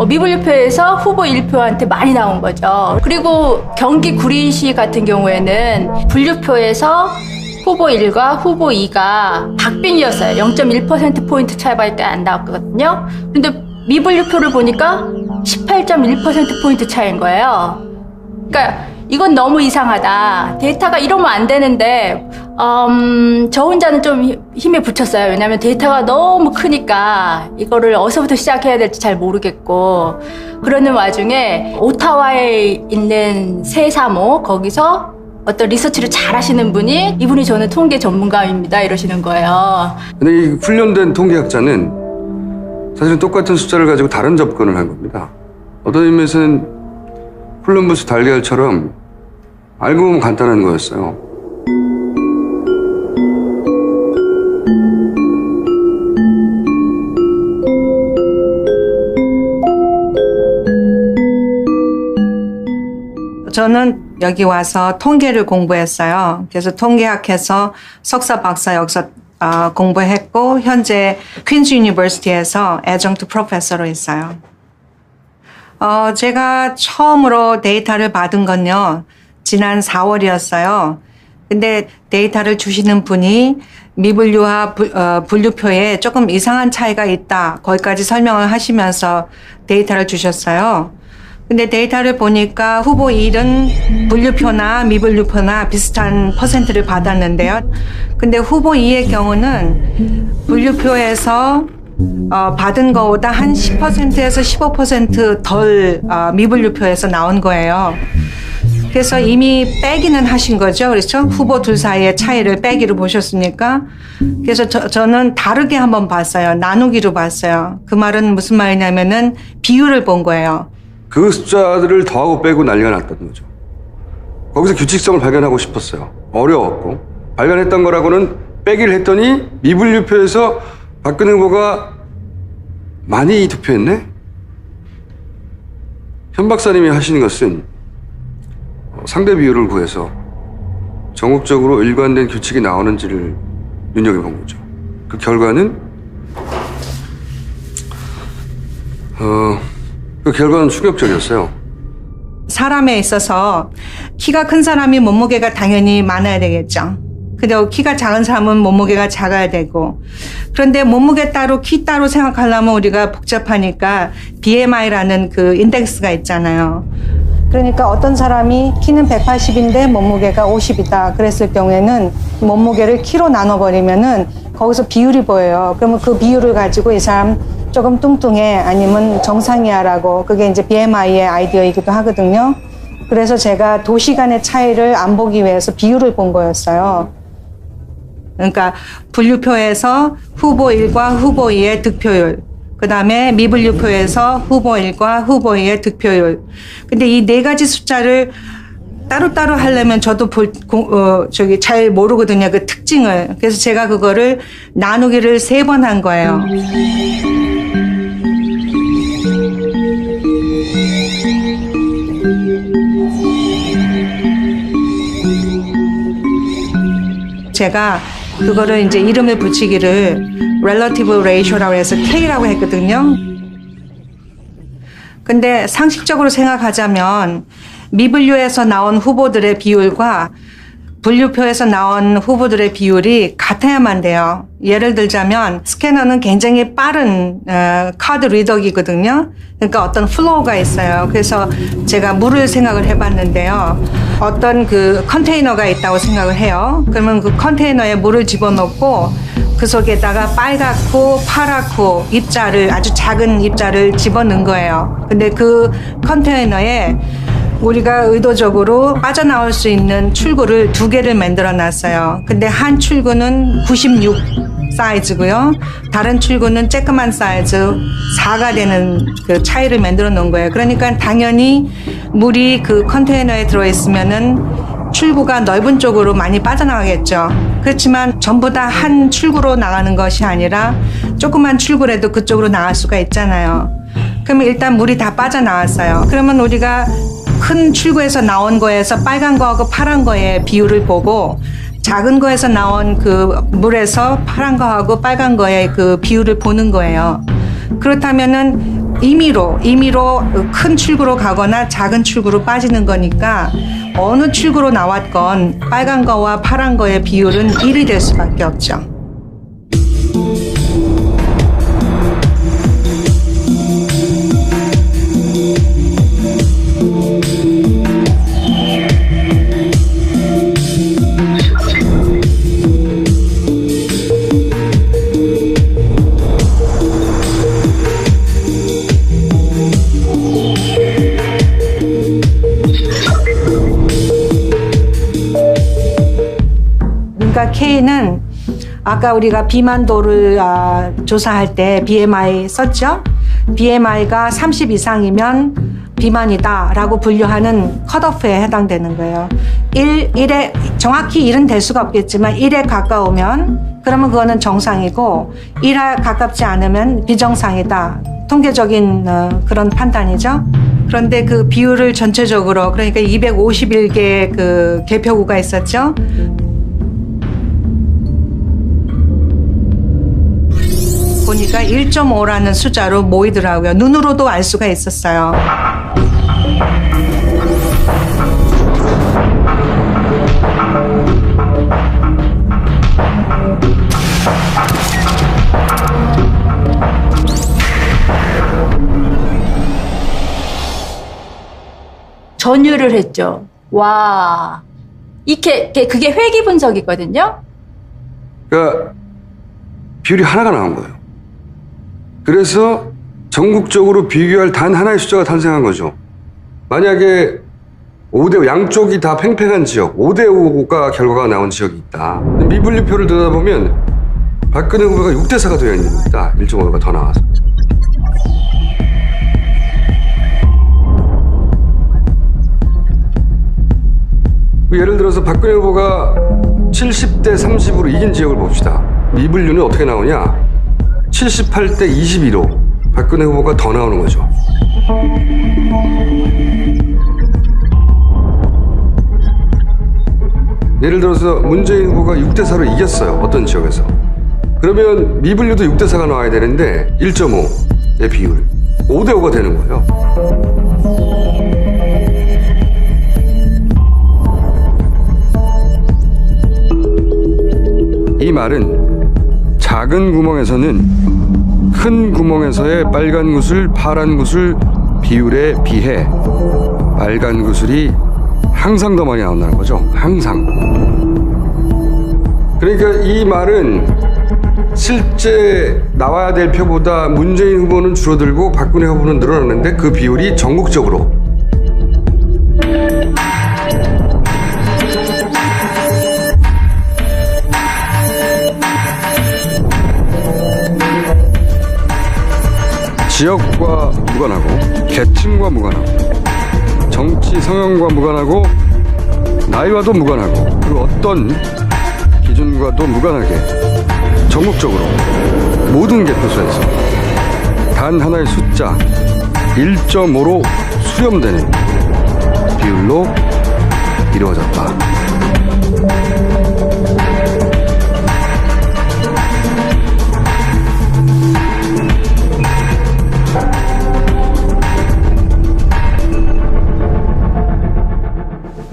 [SPEAKER 2] 미분류표에서 후보 1표한테 많이 나온 거죠. 그리고 경기 구리시 같은 경우에는 분류표에서 후보 1과 후보 2가 박빙이었어요. 0.1% 포인트 차이밖에 안 나왔거든요. 근데 미분류표를 보니까 18.1% 포인트 차이인 거예요. 그러니까 이건 너무 이상하다. 데이터가 이러면 안 되는데 저 혼자는 좀 힘에 붙였어요. 왜냐하면 데이터가 너무 크니까 이거를 어디서부터 시작해야 될지 잘 모르겠고 그러는 와중에 오타와에 있는 세사모 거기서 어떤 리서치를 잘 하시는 분이 이분이 저는 통계 전문가입니다 이러시는 거예요.
[SPEAKER 11] 근데 이 훈련된 통계학자는 사실은 똑같은 숫자를 가지고 다른 접근을 한 겁니다. 어떤 의미에서는 콜럼버스 달걀처럼 알고 보면 간단한 거였어요.
[SPEAKER 3] 저는 여기 와서 통계를 공부했어요. 그래서 통계학에서 석사, 박사 여기서 공부했고 현재 퀸즈 유니버시티에서 애정트 프로페서로 있어요. 제가 처음으로 데이터를 받은 건요. 지난 4월이었어요. 근데 데이터를 주시는 분이 미분류와 분류표에 조금 이상한 차이가 있다. 거기까지 설명을 하시면서 데이터를 주셨어요. 근데 데이터를 보니까 후보 1은 분류표나 미분류표나 비슷한 퍼센트를 받았는데요. 근데 후보 2의 경우는 분류표에서 받은 거보다 한 10%에서 15% 덜 미분류표에서 나온 거예요. 그래서 이미 빼기는 하신 거죠. 그렇죠? 후보 둘 사이의 차이를 빼기로 보셨으니까. 그래서 저는 다르게 한번 봤어요. 나누기로 봤어요. 그 말은 무슨 말이냐면은 비율을 본 거예요.
[SPEAKER 11] 그 숫자들을 더하고 빼고 난리가 났다는 거죠. 거기서 규칙성을 발견하고 싶었어요. 어려웠고. 발견했던 거라고는 빼기를 했더니 미분류표에서 박근혜 후보가 많이 투표했네? 현 박사님이 하시는 것은 상대 비율을 구해서 전국적으로 일관된 규칙이 나오는지를 눈여겨본 거죠. 그 결과는 충격적이었어요.
[SPEAKER 3] 사람에 있어서 키가 큰 사람이 몸무게가 당연히 많아야 되겠죠. 그리고 키가 작은 사람은 몸무게가 작아야 되고. 그런데 몸무게 따로 키 따로 생각하려면 우리가 복잡하니까 BMI라는 그 인덱스가 있잖아요. 그러니까 어떤 사람이 키는 180인데 몸무게가 50이다. 그랬을 경우에는 몸무게를 키로 나눠버리면은 거기서 비율이 보여요. 그러면 그 비율을 가지고 이 사람 조금 뚱뚱해 아니면 정상이야라고, 그게 이제 BMI의 아이디어이기도 하거든요. 그래서 제가 도시 간의 차이를 안 보기 위해서 비율을 본 거였어요. 그러니까 분류표에서 후보 1과 후보 2의 득표율, 그 다음에 미분류표에서 후보 1과 후보 2의 득표율. 근데 이 네 가지 숫자를 따로따로 하려면 저도 잘 모르거든요, 그 특징을. 그래서 제가 그거를 나누기를 3번 한 거예요. 제가 그거를 이제 이름을 붙이기를 relative ratio라고 해서 K라고 했거든요. 근데 상식적으로 생각하자면 미분류에서 나온 후보들의 비율과 분류표에서 나온 후보들의 비율이 같아야만 돼요. 예를 들자면 스캐너는 굉장히 빠른 카드 리더기거든요. 그러니까 어떤 플로우가 있어요. 그래서 제가 물을 생각을 해봤는데요. 어떤 그 컨테이너가 있다고 생각을 해요. 그러면 그 컨테이너에 물을 집어넣고 그 속에다가 빨갛고 파랗고 입자를, 아주 작은 입자를 집어넣은 거예요. 근데 그 컨테이너에 우리가 의도적으로 빠져나올 수 있는 출구를 2개를 만들어 놨어요. 근데 한 출구는 96 사이즈고요. 다른 출구는 쬐끄만 사이즈 4가 되는 그 차이를 만들어 놓은 거예요. 그러니까 당연히 물이 그 컨테이너에 들어있으면은 출구가 넓은 쪽으로 많이 빠져나가겠죠. 그렇지만 전부 다 한 출구로 나가는 것이 아니라 조그만 출구라도 그쪽으로 나갈 수가 있잖아요. 그러면 일단 물이 다 빠져나왔어요. 그러면 우리가 큰 출구에서 나온 거에서 빨간 거하고 파란 거의 비율을 보고 작은 거에서 나온 그 물에서 파란 거하고 빨간 거의 그 비율을 보는 거예요. 그렇다면은 임의로 큰 출구로 가거나 작은 출구로 빠지는 거니까 어느 출구로 나왔건 빨간 거와 파란 거의 비율은 1이 될 수밖에 없죠. K는 아까 우리가 비만도를 조사할 때 BMI 썼죠? BMI가 30 이상이면 비만이다 라고 분류하는 컷오프에 해당되는 거예요. 1에 정확히 1은 될 수가 없겠지만 1에 가까우면 그러면 그거는 정상이고 1에 가깝지 않으면 비정상이다. 통계적인 그런 판단이죠. 그런데 그 비율을 전체적으로, 그러니까 251개의 그 개표구가 있었죠. 보니까 1.5라는 숫자로 모이더라고요. 눈으로도 알 수가 있었어요.
[SPEAKER 2] 전유를 했죠. 와, 그게 회귀 분석이거든요.
[SPEAKER 11] 그러니까 비율이 하나가 나온 거예요. 그래서 전국적으로 비교할 단 하나의 숫자가 탄생한 거죠. 만약에 5대5 양쪽이 다 팽팽한 지역, 5대5가 결과가 나온 지역이 있다. 미분류표를 들여다보면 박근혜 후보가 6대4가 되어 있는 겁니다. 1.5가 더 나와서. 예를 들어서 박근혜 후보가 70대 30으로 이긴 지역을 봅시다. 미분류는 어떻게 나오냐? 78대 22로 박근혜 후보가 더 나오는 거죠. 예를 들어서 문재인 후보가 6대4로 이겼어요. 어떤 지역에서. 그러면 미분류도 6대4가 나와야 되는데 1.5의 비율 5대5가 되는 거예요. 이 말은 작은 구멍에서는 큰 구멍에서의 빨간 구슬, 파란 구슬 비율에 비해 빨간 구슬이 항상 더 많이 나온다는 거죠. 항상. 그러니까 이 말은 실제 나와야 될 표보다 문재인 후보는 줄어들고 박근혜 후보는 늘어나는데 그 비율이 전국적으로 지역과 무관하고 계층과 무관하고 정치 성향과 무관하고 나이와도 무관하고 그 어떤 기준과도 무관하게 전국적으로 모든 개표소에서 단 하나의 숫자 1.5로 수렴되는 비율로 이루어졌다.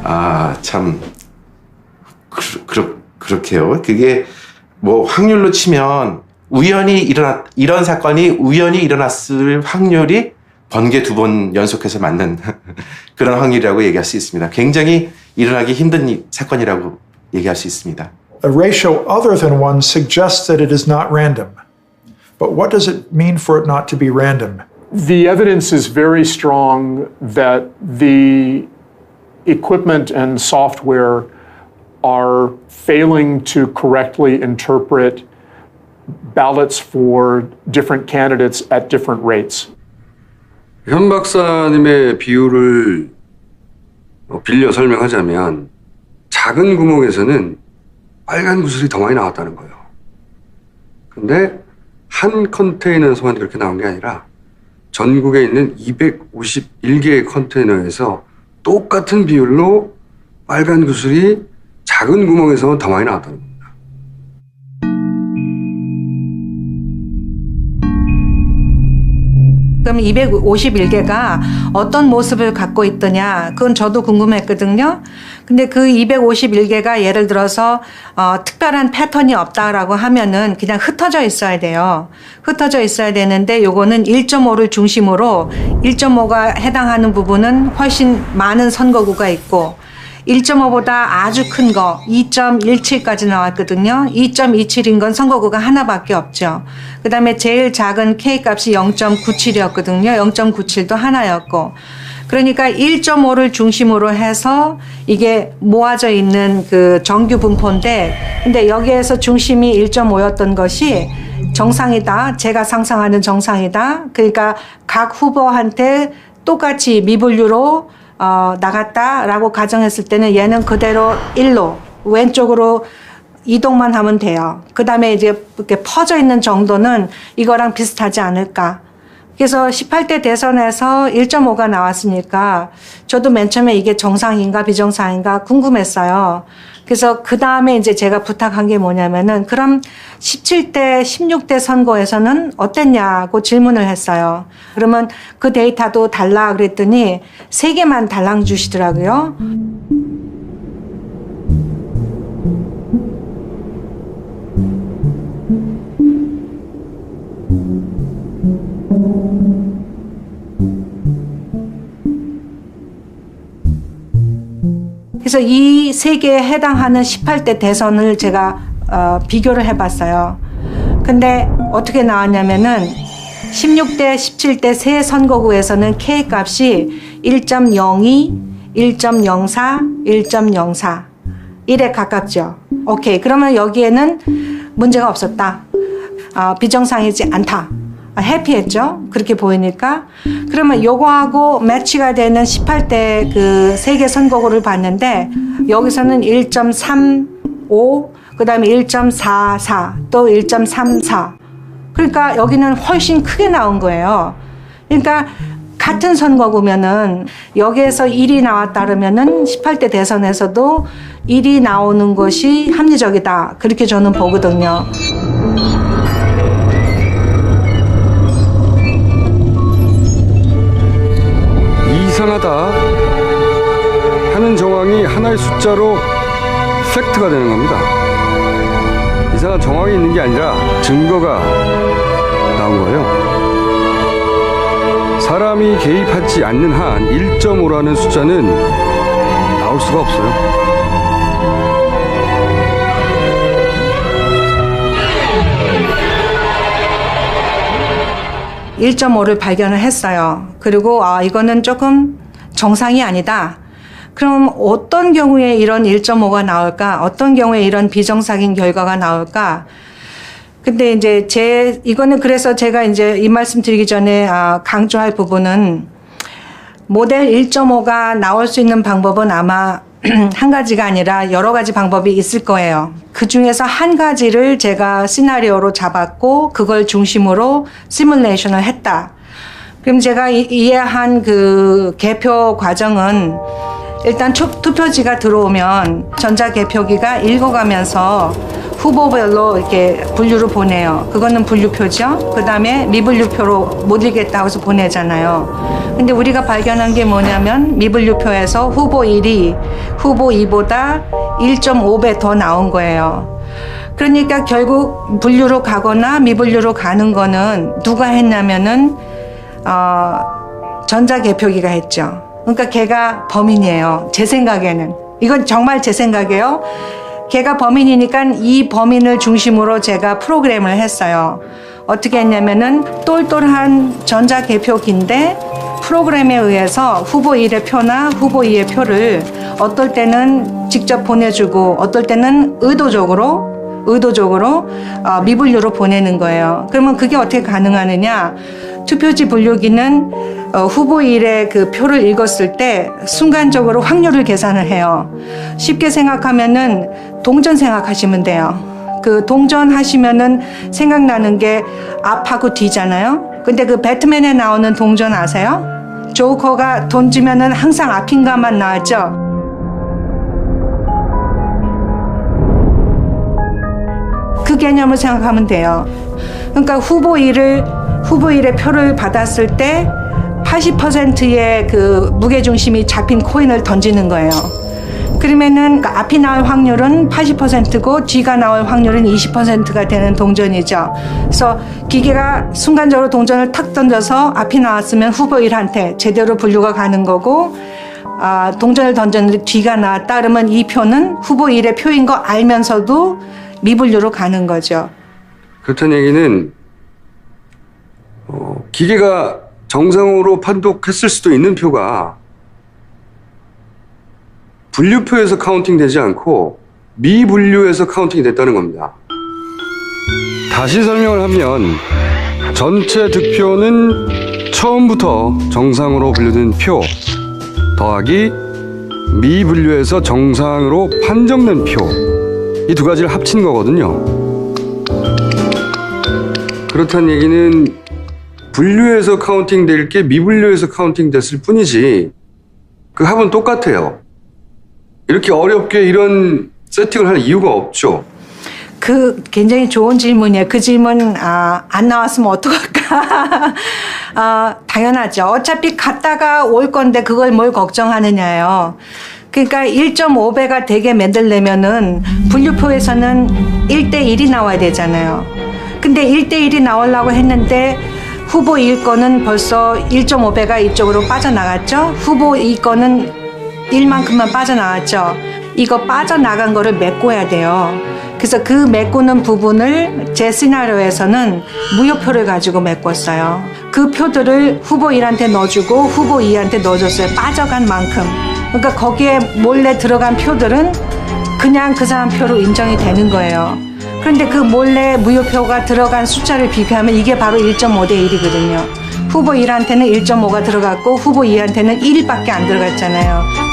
[SPEAKER 4] 아, 참 그렇게요. 그게 뭐 확률로 치면 이런 사건이 우연히 일어났을 확률이 번개 2번 연속해서 맞는 그런 확률이라고 얘기할 수 있습니다. 굉장히 일어나기 힘든 사건이라고 얘기할 수 있습니다.
[SPEAKER 1] A ratio other than 1 suggests that it is not random. But what does it mean for it not to be random?
[SPEAKER 21] The evidence is very strong that the equipment and software are failing to correctly interpret ballots for different candidates at different rates.
[SPEAKER 11] 현 박사님의 비율을 빌려 설명하자면 작은 구멍에서는 빨간 구슬이 더 많이 나왔다는 거예요. 근데 한 컨테이너에서만 그렇게 나온 게 아니라 전국에 있는 251개의 컨테이너에서 똑같은 비율로 빨간 구슬이 작은 구멍에서만 더 많이 나왔다는 겁니다.
[SPEAKER 3] 그럼 251개가 어떤 모습을 갖고 있더냐, 그건 저도 궁금했거든요. 근데 그 251개가 예를 들어서 특별한 패턴이 없다라고 하면은 그냥 흩어져 있어야 돼요. 흩어져 있어야 되는데 요거는 1.5를 중심으로 1.5가 해당하는 부분은 훨씬 많은 선거구가 있고 1.5보다 아주 큰 거 2.17까지 나왔거든요. 2.27인 건 선거구가 하나밖에 없죠. 그 다음에 제일 작은 K값이 0.97이었거든요. 0.97도 하나였고. 그러니까 1.5를 중심으로 해서 이게 모아져 있는 그 정규 분포인데, 근데 여기에서 중심이 1.5였던 것이 정상이다. 제가 상상하는 정상이다. 그러니까 각 후보한테 똑같이 미분류로 나갔다라고 가정했을 때는 얘는 그대로 1로 왼쪽으로 이동만 하면 돼요. 그 다음에 이제 이렇게 퍼져 있는 정도는 이거랑 비슷하지 않을까. 그래서 18대 대선에서 1.5가 나왔으니까 저도 맨 처음에 이게 정상인가 비정상인가 궁금했어요. 그래서 그 다음에 이제 제가 부탁한 게 뭐냐면은 그럼 17대, 16대 선거에서는 어땠냐고 질문을 했어요. 그러면 그 데이터도 달라 그랬더니 3개만 달랑 주시더라고요. 그래서 이 3개에 해당하는 18대 대선을 제가 비교를 해봤어요. 근데 어떻게 나왔냐면은 16대, 17대 세 선거구에서는 K값이 1.02, 1.04, 1.04 1에 가깝죠. 오케이, 그러면 여기에는 문제가 없었다. 비정상이지 않다. 해피했죠. 그렇게 보이니까. 그러면 요거하고 매치가 되는 18대 그 3개 선거구를 봤는데 여기서는 1.35, 그 다음에 1.44, 또 1.34. 그러니까 여기는 훨씬 크게 나온 거예요. 그러니까 같은 선거구면은 여기에서 1이 나왔다면은 18대 대선에서도 1이 나오는 것이 합리적이다. 그렇게 저는 보거든요.
[SPEAKER 11] 이상하다 하는 정황이 하나의 숫자로 팩트가 되는 겁니다. 이상한 정황이 있는 게 아니라 증거가 나온 거예요. 사람이 개입하지 않는 한 1.5라는 숫자는 나올 수가 없어요.
[SPEAKER 3] (1.5를) 발견을 했어요. 그리고 이거는 조금 정상이 아니다. 그럼 어떤 경우에 이런 1.5가 나올까? 어떤 경우에 이런 비정상인 결과가 나올까? 근데 이제 이거는 그래서 제가 이제 이 말씀 드리기 전에 강조할 부분은 모델 1.5가 나올 수 있는 방법은 아마 한 가지가 아니라 여러 가지 방법이 있을 거예요. 그 중에서 한 가지를 제가 시나리오로 잡았고 그걸 중심으로 시뮬레이션을 했다. 그럼 제가 이해한 그 개표 과정은 일단 투표지가 들어오면 전자개표기가 읽어가면서 후보별로 이렇게 분류를 보내요. 그거는 분류표죠. 그 다음에 미분류표로 못 읽겠다고 해서 보내잖아요. 근데 우리가 발견한 게 뭐냐면 미분류표에서 후보 1이 후보 2보다 1.5배 더 나온 거예요. 그러니까 결국 분류로 가거나 미분류로 가는 거는 누가 했냐면은 전자개표기가 했죠. 그러니까 걔가 범인이에요. 제 생각에는. 이건 정말 제 생각이에요. 걔가 범인이니까 이 범인을 중심으로 제가 프로그램을 했어요. 어떻게 했냐면은 똘똘한 전자개표기인데 프로그램에 의해서 후보 1의 표나 후보 2의 표를 어떨 때는 직접 보내주고 어떨 때는 의도적으로 미분류로 보내는 거예요. 그러면 그게 어떻게 가능하느냐? 투표지 분류기는 후보 1의 그 표를 읽었을 때 순간적으로 확률을 계산을 해요. 쉽게 생각하면은 동전 생각하시면 돼요. 그 동전 하시면은 생각나는 게 앞하고 뒤잖아요. 근데 그 배트맨에 나오는 동전 아세요? 조커가 던지면은 항상 앞인가만 나왔죠. 그 개념을 생각하면 돼요. 그러니까 후보 1의 표를 받았을 때 80%의 그 무게중심이 잡힌 코인을 던지는 거예요. 그러면은 앞이 나올 확률은 80%고 뒤가 나올 확률은 20%가 되는 동전이죠. 그래서 기계가 순간적으로 동전을 탁 던져서 앞이 나왔으면 후보 1한테 제대로 분류가 가는 거고, 동전을 던졌는데 뒤가 나왔다 그러면 이 표는 후보 1의 표인 거 알면서도 미분류로 가는 거죠.
[SPEAKER 11] 그렇다는 얘기는 기계가 정상으로 판독했을 수도 있는 표가 분류표에서 카운팅되지 않고 미분류에서 카운팅이 됐다는 겁니다. 다시 설명을 하면 전체 득표는 처음부터 정상으로 분류된 표 더하기 미분류에서 정상으로 판정된 표, 이 두 가지를 합친 거거든요. 그렇다는 얘기는 분류에서 카운팅 될 게 미분류에서 카운팅 됐을 뿐이지 그 합은 똑같아요. 이렇게 어렵게 이런 세팅을 할 이유가 없죠.
[SPEAKER 3] 그 굉장히 좋은 질문이에요. 그 질문 안 나왔으면 어떡할까? 당연하죠. 어차피 갔다가 올 건데 그걸 뭘 걱정하느냐요. 그러니까 1.5배가 되게 만들려면은 분류표에서는 1대1이 나와야 되잖아요. 근데 1대1이 나오려고 했는데 후보 1 거는 벌써 1.5배가 이쪽으로 빠져나갔죠. 후보 2 거는 1만큼만 빠져나왔죠. 이거 빠져나간 거를 메꿔야 돼요. 그래서 그 메꾸는 부분을 제 시나리오에서는 무효표를 가지고 메꿨어요. 그 표들을 후보 1한테 넣어주고 후보 2한테 넣어줬어요. 빠져간 만큼. 그러니까 거기에 몰래 들어간 표들은 그냥 그 사람 표로 인정이 되는 거예요. 그런데 그 몰래 무효표가 들어간 숫자를 비교하면 이게 바로 1.5대 1이거든요. 후보 1한테는 1.5가 들어갔고 후보 2한테는 1밖에 안 들어갔잖아요.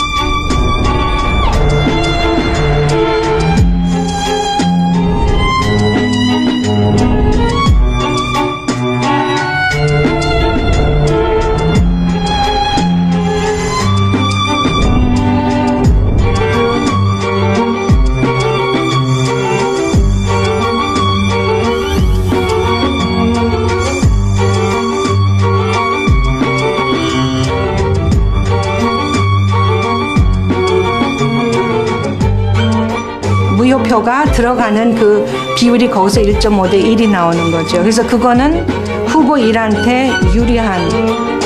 [SPEAKER 3] 분류표가 들어가는 그 비율이 거기서 1.5대 1이 나오는 거죠. 그래서 그거는 후보 1한테 유리한.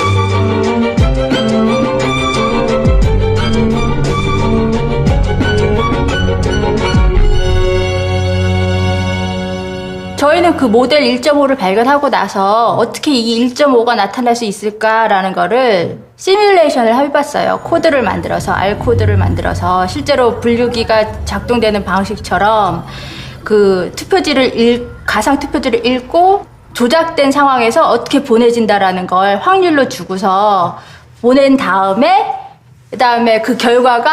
[SPEAKER 2] 저희는 그 모델 1.5를 발견하고 나서 어떻게 이 1.5가 나타날 수 있을까라는 거를 시뮬레이션을 해봤어요. 코드를 만들어서, R 코드를 만들어서 실제로 분류기가 작동되는 방식처럼 그 가상 투표지를 읽고 조작된 상황에서 어떻게 보내진다라는 걸 확률로 주고서 보낸 다음에 그다음에 그 결과가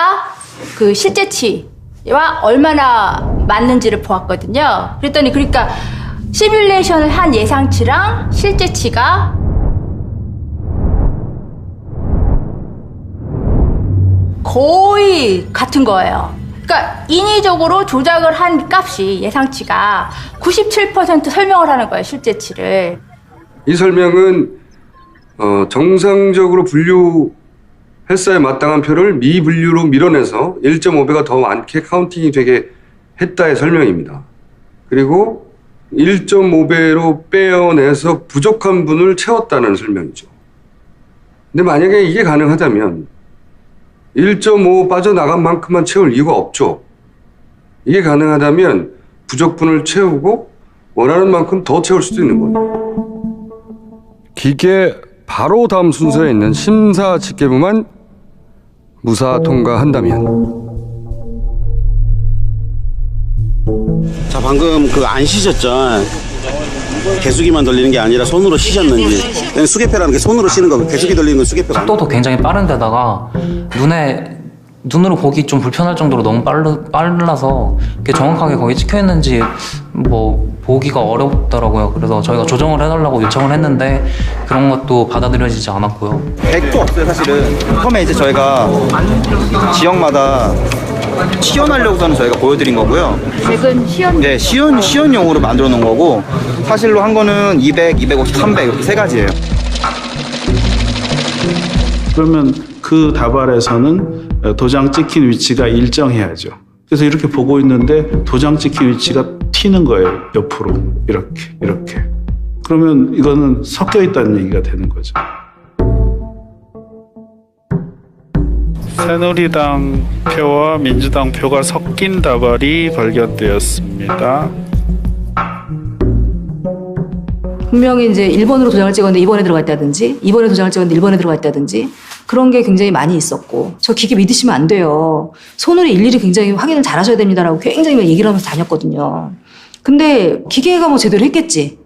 [SPEAKER 2] 그 실제치와 얼마나 맞는지를 보았거든요. 그랬더니 그러니까 시뮬레이션을 한 예상치랑 실제치가 거의 같은 거예요. 그러니까 인위적으로 조작을 한 값이 예상치가 97% 설명을 하는 거예요, 실제치를.
[SPEAKER 11] 이 설명은 정상적으로 분류 헬사에 마땅한 표를 미분류로 밀어내서 1.5배가 더 많게 카운팅이 되게 했다의 설명입니다. 그리고 1.5배로 빼어내서 부족한 분을 채웠다는 설명이죠. 근데 만약에 이게 가능하다면 1.5 빠져나간 만큼만 채울 이유가 없죠. 이게 가능하다면 부족분을 채우고 원하는 만큼 더 채울 수도 있는 거예요. 기계 바로 다음 순서에 있는 심사 집계부만 무사 통과한다면.
[SPEAKER 6] 자, 방금 그 안 쉬셨죠? 개수기만 돌리는 게 아니라 손으로 쉬셨는지. 수개표라는 게 손으로 쉬는 거고 개수기 돌리는 건 수개표가 아니에요.
[SPEAKER 9] 속도도 굉장히 빠른데다가 눈으로 보기 좀 불편할 정도로 너무 빨라서 그게 정확하게 거기 찍혀 있는지 뭐 보기가 어렵더라고요. 그래서 저희가 조정을 해달라고 요청을 했는데 그런 것도 받아들여지지 않았고요.
[SPEAKER 6] 100도 없어요, 사실은. 처음에 이제 저희가 지역마다 시연하려고 하는 저희가 보여드린 거고요.
[SPEAKER 2] 100은 시연?
[SPEAKER 6] 네, 시연용으로 만들어 놓은 거고 사실로 한 거는 200, 250, 300 이렇게 세 가지예요.
[SPEAKER 10] 그러면 그 다발에서는 도장 찍힌 위치가 일정해야죠. 그래서 이렇게 보고 있는데 도장 찍힌 위치가 튀는 거예요. 옆으로 이렇게. 그러면 이거는 섞여 있다는 얘기가 되는 거죠. 새누리당 표와 민주당 표가 섞인 다발이 발견되었습니다.
[SPEAKER 12] 분명히 이제 1번으로 도장을 찍었는데 2번에 들어갔다든지 2번에 도장을 찍었는데 1번에 들어갔다든지 그런 게 굉장히 많이 있었고 저 기계 믿으시면 안 돼요. 손으로 일일이 굉장히 확인을 잘 하셔야 됩니다라고 굉장히 얘기를 하면서 다녔거든요. 근데 기계가 뭐 제대로 했겠지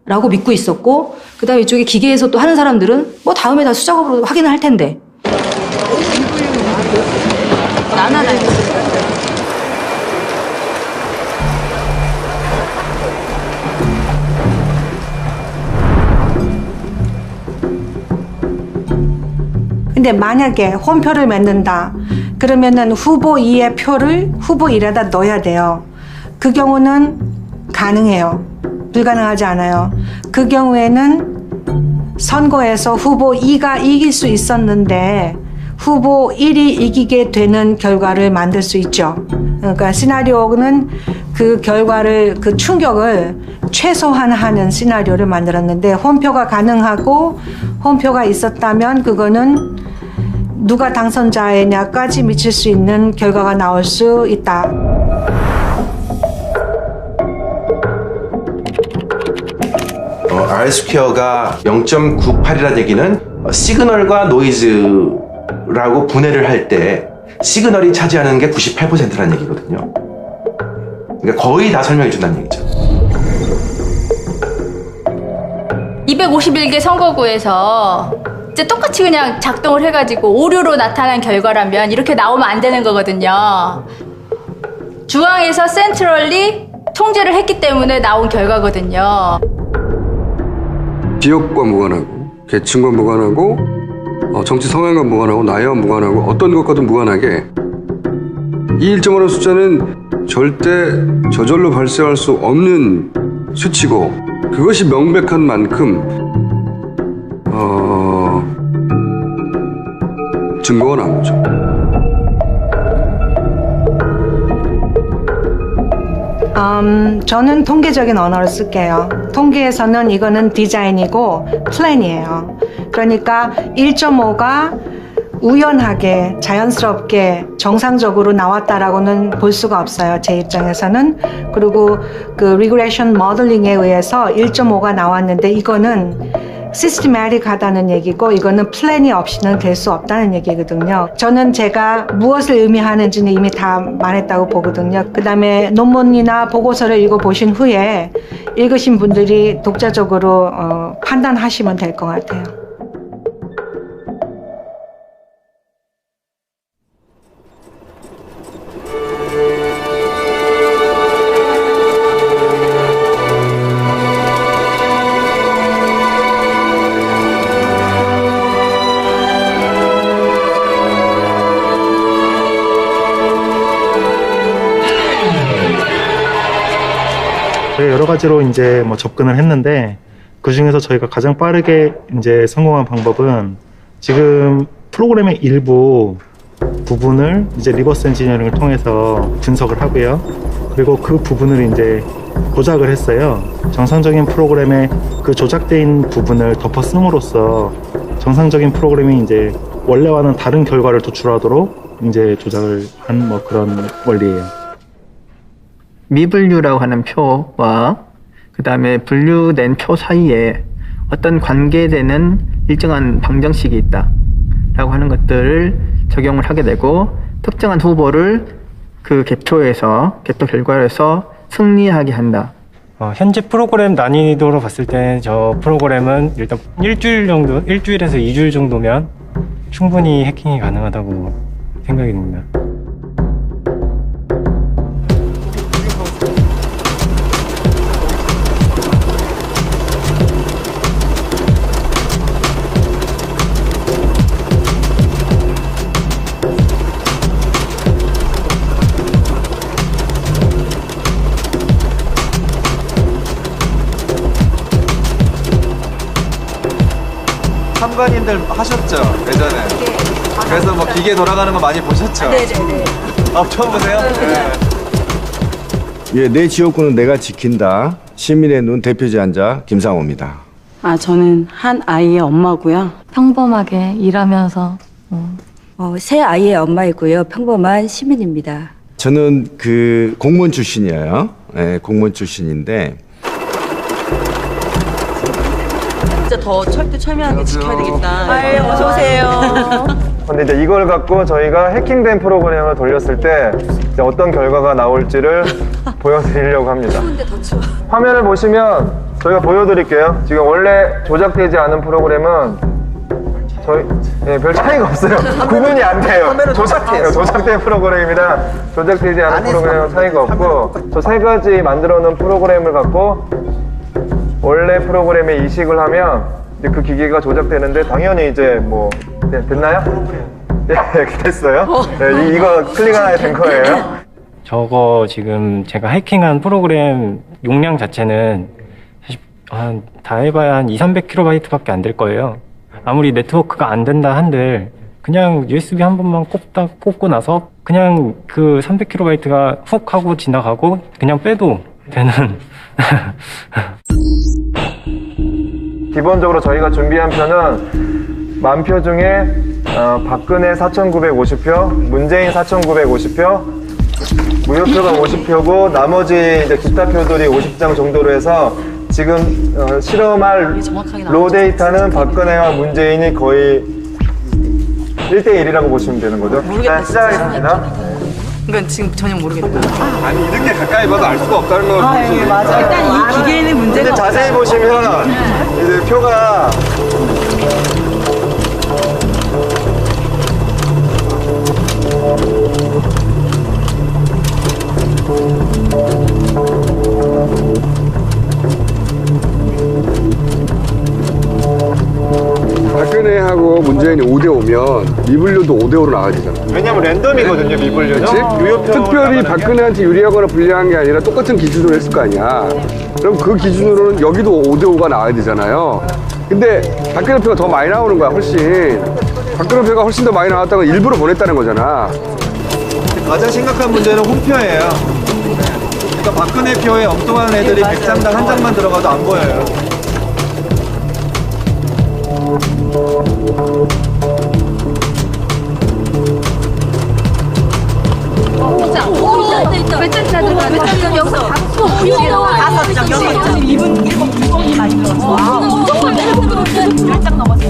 [SPEAKER 12] 라고 믿고 있었고 그다음에 이쪽에 기계에서 또 하는 사람들은 뭐 다음에 다 수작업으로 확인을 할 텐데
[SPEAKER 3] 근데 만약에 홈표를 맺는다 그러면은 후보 2의 표를 후보 1에다 넣어야 돼요. 그 경우는 가능해요. 불가능하지 않아요. 그 경우에는 선거에서 후보 2가 이길 수 있었는데 후보 1이 이기게 되는 결과를 만들 수 있죠. 그러니까 시나리오는 그 결과를, 그 충격을 최소화하는 시나리오를 만들었는데 홈표가 가능하고 홈표가 있었다면 그거는 누가 당선자이냐까지 미칠 수 있는 결과가 나올 수 있다.
[SPEAKER 4] R-스퀘어가 0.98이라는 얘기는 시그널과 노이즈라고 분해를 할 때 시그널이 차지하는 게 98%라는 얘기거든요. 그러니까 거의 다 설명해 준다는 얘기죠.
[SPEAKER 2] 251개 선거구에서 이제 똑같이 그냥 작동을 해가지고 오류로 나타난 결과라면 이렇게 나오면 안 되는 거거든요. 중앙에서 센트럴리 통제를 했기 때문에 나온 결과거든요.
[SPEAKER 11] 지역과 무관하고 계층과 무관하고 정치 성향과 무관하고 나이와 무관하고 어떤 것과도 무관하게 이 1.5라는 숫자는 절대 저절로 발생할 수 없는 수치고 그것이 명백한 만큼 증거가 나온 거죠.
[SPEAKER 3] 저는 통계적인 언어를 쓸게요. 통계에서는 이거는 디자인이고 플랜이에요. 그러니까 1.5가 우연하게 자연스럽게 정상적으로 나왔다라고는 볼 수가 없어요. 제 입장에서는. 그리고 그 리그레이션 모델링에 의해서 1.5가 나왔는데 이거는 시스테마틱하다는 얘기고 이거는 플랜이 없이는 될 수 없다는 얘기거든요. 저는 제가 무엇을 의미하는지는 이미 다 말했다고 보거든요. 그 다음에 논문이나 보고서를 읽어보신 후에 읽으신 분들이 독자적으로 판단하시면 될 것 같아요.
[SPEAKER 5] 여러 가지로 이제 뭐 접근을 했는데 그 중에서 저희가 가장 빠르게 이제 성공한 방법은 지금 프로그램의 일부 부분을 이제 리버스 엔지니어링을 통해서 분석을 하고요. 그리고 그 부분을 이제 조작을 했어요. 정상적인 프로그램의 그 조작되어 있는 부분을 덮어 씀으로써 정상적인 프로그램이 이제 원래와는 다른 결과를 도출하도록 이제 조작을 한 뭐 그런 원리예요.
[SPEAKER 13] 미분류라고 하는 표와 그 다음에 분류된 표 사이에 어떤 관계되는 일정한 방정식이 있다 라고 하는 것들을 적용을 하게 되고 특정한 후보를 그 개표 결과에서 승리하게 한다.
[SPEAKER 14] 현재 프로그램 난이도로 봤을 때 저 프로그램은 일단 일주일에서 2주일 정도면 충분히 해킹이 가능하다고 생각이 듭니다.
[SPEAKER 15] 참관님들 하셨죠? 예전에. 그래서 뭐 기계 돌아가는 거 많이 보셨죠?
[SPEAKER 28] 네네네.
[SPEAKER 15] 처음 보세요? 네.
[SPEAKER 16] 예, 내 지역구는 내가 지킨다. 시민의 눈 대표자이자 김상호입니다.
[SPEAKER 17] 저는 한 아이의 엄마고요.
[SPEAKER 19] 평범하게 일하면서
[SPEAKER 17] 새 아이의 엄마이고요. 평범한 시민입니다.
[SPEAKER 16] 저는 그 공무원 출신이에요. 네, 공무원 출신인데
[SPEAKER 17] 진짜 더 철두철미하게 지켜야 되겠다.
[SPEAKER 28] 아유, 어서 오세요.
[SPEAKER 15] 근데 이제 이걸 갖고 저희가 해킹된 프로그램을 돌렸을 때 이제 어떤 결과가 나올지를 보여드리려고 합니다. 화면을 보시면 저희가 보여드릴게요. 지금 원래 조작되지 않은 프로그램은 별 차이가 없어요. 구분이 안 돼요. 조작된 프로그램이랑 조작되지 않은 프로그램은 차이가 없고 저 세 가지 만들어 놓은 프로그램을 갖고 원래 프로그램에 이식을 하면 이제 그 기계가 조작되는데 당연히 이제 뭐 됐나요? 네, 됐어요. 네, 이거 클릭 하나 된 거예요.
[SPEAKER 14] 저거 지금 제가 해킹한 프로그램 용량 자체는 사실 다 해봐야 한 200-300kb밖에 안 될 거예요. 아무리 네트워크가 안 된다 한들 그냥 USB 한 번만 꼽고 나서 그냥 그 300kb가 훅 하고 지나가고 그냥 빼도 되는
[SPEAKER 15] 기본적으로 저희가 준비한 표는 10,000표 중에 박근혜 4,950표, 문재인 4,950표, 무효표가 50표고 나머지 이제 기타 표들이 50장 정도로 해서 지금 실험할 로 데이터는 박근혜와 문재인이 거의 1대1이라고 보시면 되는 거죠.
[SPEAKER 17] 모르겠다.
[SPEAKER 15] 시작하겠습니다.
[SPEAKER 17] 이건 지금 전혀 모르겠다.
[SPEAKER 15] 아니 이렇게 가까이 봐도 알 수가 없다는 거.
[SPEAKER 17] 예, 맞아. 일단 이 기계에는 문제가 없어요.
[SPEAKER 15] 자세히 보시면 이제 표가
[SPEAKER 11] 박근혜하고 문재인이 5대5면 미분류도 5대5로 나가야 되잖아.
[SPEAKER 15] 왜냐면 랜덤이거든요, 미분류는.
[SPEAKER 11] 특별히 박근혜한테 유리하거나 불리한 게 아니라 똑같은 기준으로 했을 거 아니야. 그럼 그 기준으로는 여기도 5대5가 나와야 되잖아요. 근데 박근혜 표가 더 많이 나오는 거야, 훨씬. 박근혜 표가 훨씬 더 많이 나왔다고 일부러 보냈다는 거잖아.
[SPEAKER 15] 가장 심각한 문제는 홈표예요. 그러니까 박근혜 표에 엉뚱한 애들이 100장당 한 장만 들어가도 안 보여요.
[SPEAKER 2] 몇 장이나 들어가? 몇 장? 여기서 다섯 장. 여기 2분이 많이 들어갔어. 무조건 내려오면 10장 넘었어.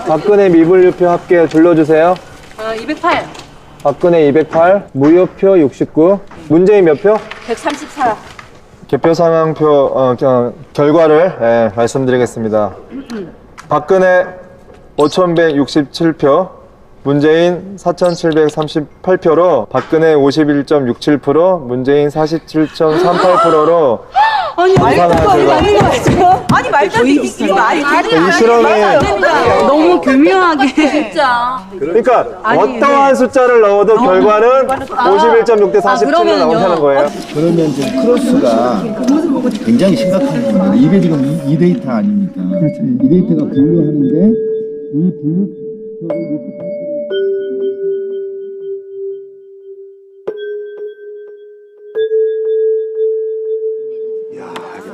[SPEAKER 15] 박근혜 미분류표 합계 불러주세요.
[SPEAKER 17] 208.
[SPEAKER 15] 박근혜 208, 무효표 69, 문재인 몇 표?
[SPEAKER 17] 134.
[SPEAKER 15] 개표 상황표 결과를 말씀드리겠습니다. 박근혜 5,167표, 문재인 4,738표로 박근혜 51.67%, 문재인 47.38%로
[SPEAKER 17] 아니
[SPEAKER 15] 이상한 결과.
[SPEAKER 17] 아니 말도 안 돼. 이게 말이
[SPEAKER 15] 이 실험이
[SPEAKER 17] 너무 교묘하게 진짜.
[SPEAKER 15] 그러니까
[SPEAKER 17] 아니,
[SPEAKER 15] 어떠한 숫자를 넣어도 결과는 51.6 대 47로 나온다는 거예요.
[SPEAKER 7] 그러면 지금 크로스가 굉장히 심각한 겁니다. 이게 지금 이 데이터 아닙니까? 그렇죠. 이 데이터가 분류하는데 이 분류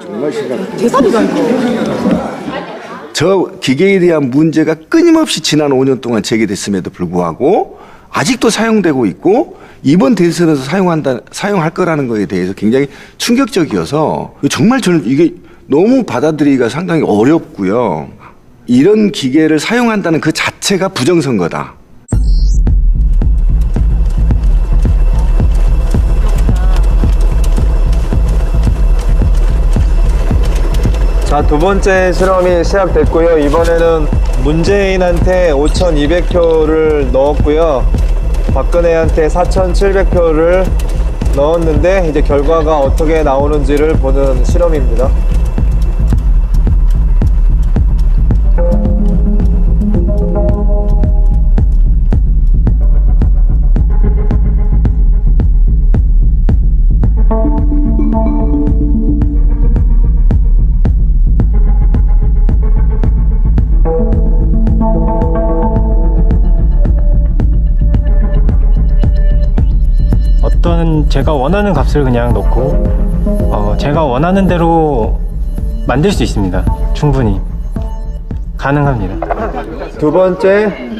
[SPEAKER 16] 정말 심각해요.
[SPEAKER 17] 대사리가 이거.
[SPEAKER 16] 저 기계에 대한 문제가 끊임없이 지난 5년 동안 제기됐음에도 불구하고 아직도 사용되고 있고 이번 대선에서 사용할 거라는 거에 대해서 굉장히 충격적이어서 정말 저는 이게 너무 받아들이기가 상당히 어렵고요. 이런 기계를 사용한다는 그 자체가 부정선거다.
[SPEAKER 15] 자, 두 번째 실험이 시작됐고요. 이번에는 문재인한테 5,200표를 넣었고요. 박근혜한테 4,700표를 넣었는데 이제 결과가 어떻게 나오는지를 보는 실험입니다.
[SPEAKER 14] 어떤 제가 원하는 값을 그냥 넣고 제가 원하는 대로 만들 수 있습니다. 충분히 가능합니다.
[SPEAKER 15] 두 번째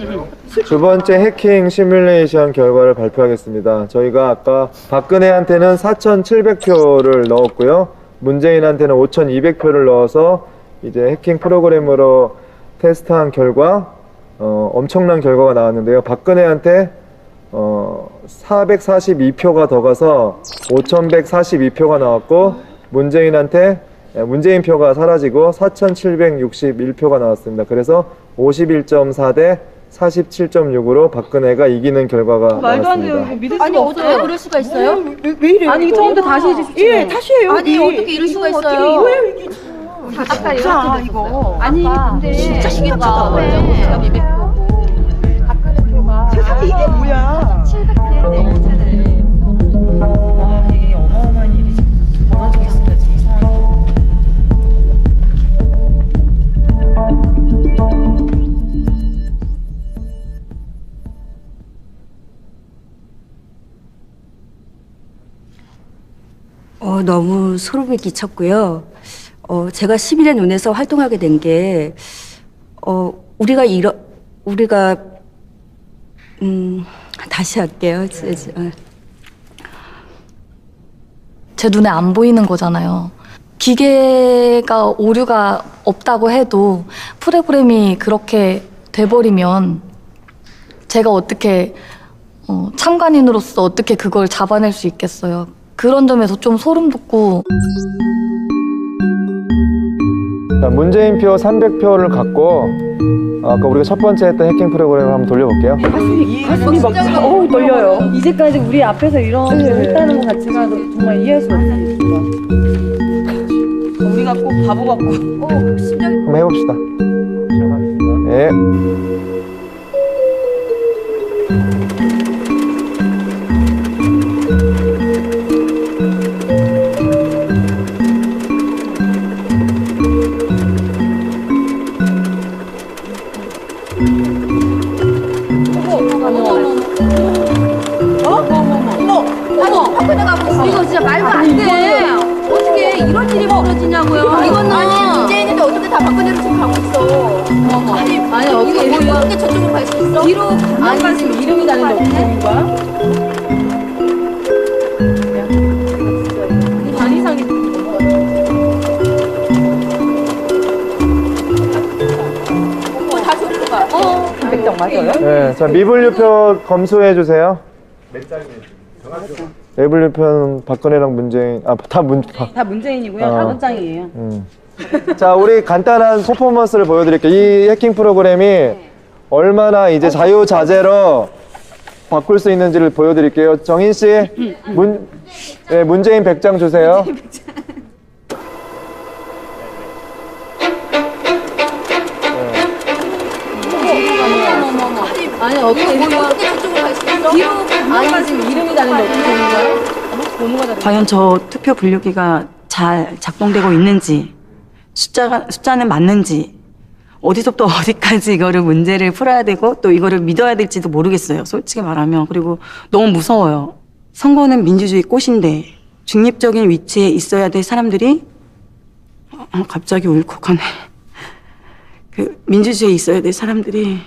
[SPEAKER 15] 해킹 시뮬레이션 결과를 발표하겠습니다. 저희가 아까 박근혜한테는 4,700표를 넣었고요. 문재인한테는 5,200표를 넣어서 이제 해킹 프로그램으로 테스트한 결과 엄청난 결과가 나왔는데요. 박근혜한테 442표가 더 가서 5,142표가 나왔고 문재인 표가 사라지고 4,761표가 나왔습니다. 그래서 51.4 대 47.6으로 박근혜가 이기는 결과가
[SPEAKER 17] 말도 안
[SPEAKER 15] 나왔습니다.
[SPEAKER 17] 돼요. 믿을 수가 없어요. 어떻게 그럴 수가 있어요? 왜 이래요? 아니 처음부터 다시 해주십시오. 예, 다시 해요.
[SPEAKER 2] 아니 어떻게 이럴 수가 있어요?
[SPEAKER 17] 아까 이거.
[SPEAKER 2] 아니 근데
[SPEAKER 17] 진짜 심각하다.
[SPEAKER 2] 세상에 이게 뭐야? 700표 넘었잖아요.
[SPEAKER 17] 와, 이게 어마어마한 일이 지금 벌어지고 있습니다. 지금 이 상황이. 너무 소름이 끼쳤고요. 제가 시민의 눈에서 활동하게 된 게 우리가 다시 할게요.
[SPEAKER 19] 제 눈에 안 보이는 거잖아요. 기계가 오류가 없다고 해도 프로그램이 그렇게 돼버리면 제가 어떻게 참관인으로서 어떻게 그걸 잡아낼 수 있겠어요. 그런 점에서 좀 소름 돋고.
[SPEAKER 15] 자, 문재인표 300표를 갖고 아까 우리가 첫 번째 했던 해킹 프로그램을 한번 돌려볼게요.
[SPEAKER 17] 가슴이 막 떨려요. 이제까지 우리 앞에서 이런 걸 했다는 것 자체가 정말 이해할 수 없습니다. 우리가 꼭 바보 같고.
[SPEAKER 15] 한번 해봅시다. 예.
[SPEAKER 2] 이거 진짜 말도 안 돼. 어떻게 이런 일이 벌어지냐고요. 이거는 아니 문재인인데 어떻게 다 박근혜로 지금 가고 있어. 아니 어떻게 이렇게 저쪽으로 갈 수 있어? 뒤로 가만 지금 이름이 다른데 어떻게 되는 거야? 반 이상이 다 저리로 가.
[SPEAKER 17] 100장 맞아요?
[SPEAKER 15] 네, 자 미분류표 검수해 주세요. 몇 장이에요? 미분류표는 박근혜랑 문재인 다
[SPEAKER 17] 문재인이고요.
[SPEAKER 15] 어.
[SPEAKER 17] 5장이에요.
[SPEAKER 15] 자, 우리 간단한 퍼포먼스를 보여드릴게요. 이 해킹 프로그램이 얼마나 이제 자유자재로 바꿀 수 있는지를 보여드릴게요. 정인 씨, 문재인 100장 주세요.
[SPEAKER 17] 아니 어떻게 저쪽으로 갈 수 있어? 뒤로 가만 지금 이름이 다른데 어떻게 되는 거야?
[SPEAKER 8] 과연 저 투표 분류기가 잘 작동되고 있는지, 숫자는 맞는지, 어디서부터 어디까지 이거를 문제를 풀어야 되고 또 이거를 믿어야 될지도 모르겠어요. 솔직히 말하면. 그리고 너무 무서워요. 선거는 민주주의 꽃인데 중립적인 위치에 있어야 될 사람들이 갑자기 울컥하네. 그 민주주의에 있어야 될 사람들이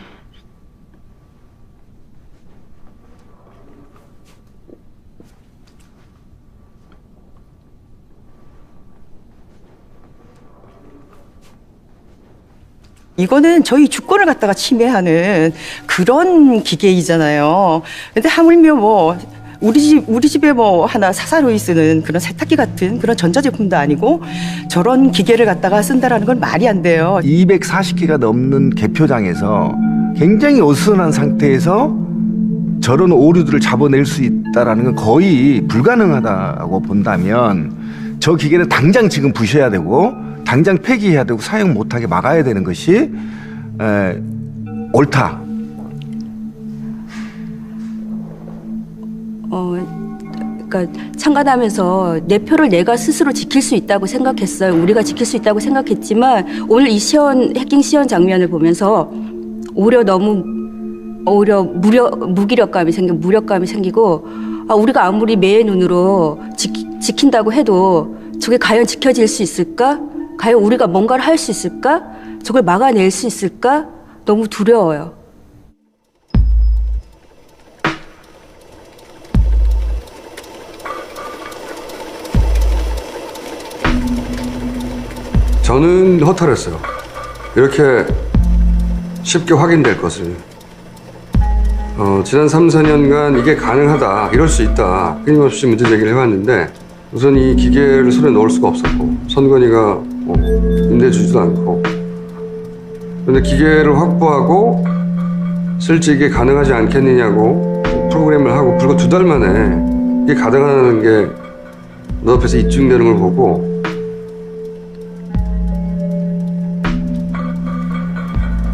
[SPEAKER 18] 이거는 저희 주권을 갖다가 침해하는 그런 기계이잖아요. 근데 하물며 뭐 우리 집에 뭐 하나 사사로이 쓰는 그런 세탁기 같은 그런 전자제품도 아니고 저런 기계를 갖다가 쓴다라는 건 말이 안 돼요.
[SPEAKER 16] 240개가 넘는 개표장에서 굉장히 어수선한 상태에서 저런 오류들을 잡아낼 수 있다는 건 거의 불가능하다고 본다면 저 기계는 당장 지금 부셔야 되고 당장 폐기해야 되고 사용 못하게 막아야 되는 것이 옳다.
[SPEAKER 8] 그러니까 참관하면서 내 표를 내가 스스로 지킬 수 있다고 생각했어요. 우리가 지킬 수 있다고 생각했지만 오늘 이 해킹 시연 장면을 보면서 오히려 무기력감이 생기고 우리가 아무리 매의 눈으로 지킨다고 해도 저게 과연 지켜질 수 있을까? 과연 우리가 뭔가를 할 수 있을까? 저걸 막아낼 수 있을까? 너무 두려워요.
[SPEAKER 11] 저는 허탈했어요. 이렇게 쉽게 확인될 것을. 지난 3, 4년간 이게 가능하다, 이럴 수 있다 끊임없이 문제 제기를 해왔는데 우선 이 기계를 손에 넣을 수가 없었고 선관위가 임대주지도 않고 그런데 기계를 확보하고 쓸지 이게 가능하지 않겠느냐고 프로그램을 하고 불과 2달 만에 이게 가능하다는 게 눈앞에서 입증되는 걸 보고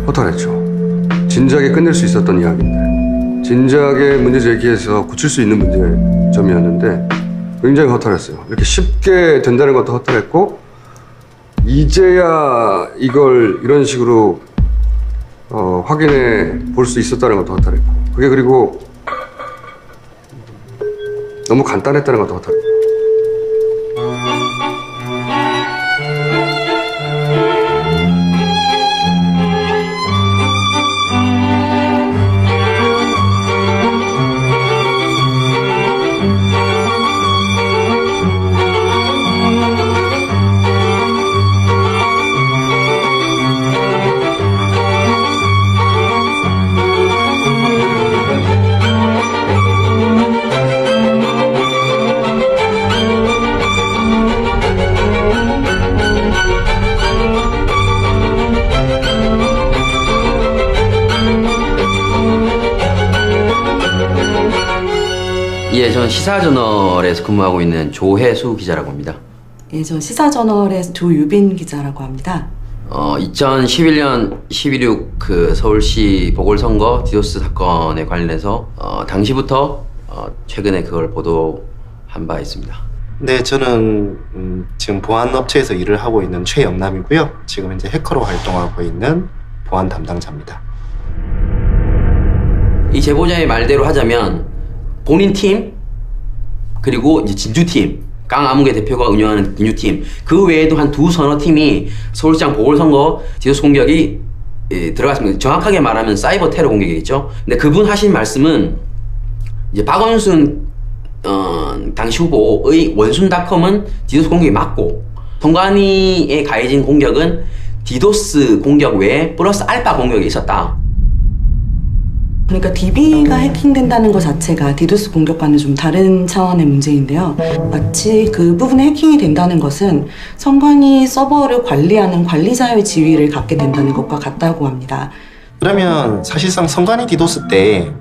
[SPEAKER 11] 허탈했죠. 진작에 끝낼 수 있었던 이야기인데 진작에 문제 제기해서 고칠 수 있는 문제점이었는데 굉장히 허탈했어요. 이렇게 쉽게 된다는 것도 허탈했고 이제야 이걸 이런 식으로 확인해 볼 수 있었다는 것도 허탈했고 그게 그리고 너무 간단했다는 것도 허탈했고
[SPEAKER 1] 예, 저는 시사저널에서 근무하고 있는 조혜수 기자라고 합니다.
[SPEAKER 8] 예, 저 시사저널의 조유빈 기자라고 합니다.
[SPEAKER 1] 2011년 12.6 그 서울시 보궐선거 디도스 사건에 관련해서 당시부터 최근에 그걸 보도한 바 있습니다.
[SPEAKER 20] 네, 저는 지금 보안 업체에서 일을 하고 있는 최영남이고요. 지금 현재 해커로 활동하고 있는 보안 담당자입니다.
[SPEAKER 1] 이 제보자의 말대로 하자면 본인 팀 그리고 이제 진주팀 깡아무개 대표가 운영하는 진주팀 그 외에도 한 두서너 팀이 서울시장 보궐선거 디도스 공격이 들어갔습니다. 정확하게 말하면 사이버 테러 공격이겠죠. 근데 그분 하신 말씀은 이제 박원순 당시 후보의 원순닷컴은 디도스 공격이 맞고 송관이에 가해진 공격은 디도스 공격 외에 플러스 알파 공격이 있었다.
[SPEAKER 8] 그러니까 DB가 해킹된다는 것 자체가 디도스 공격과는 좀 다른 차원의 문제인데요. 마치 그 부분에 해킹이 된다는 것은 선관위 서버를 관리하는 관리자의 지위를 갖게 된다는 것과 같다고 합니다.
[SPEAKER 20] 그러면 사실상 선관위 디도스 때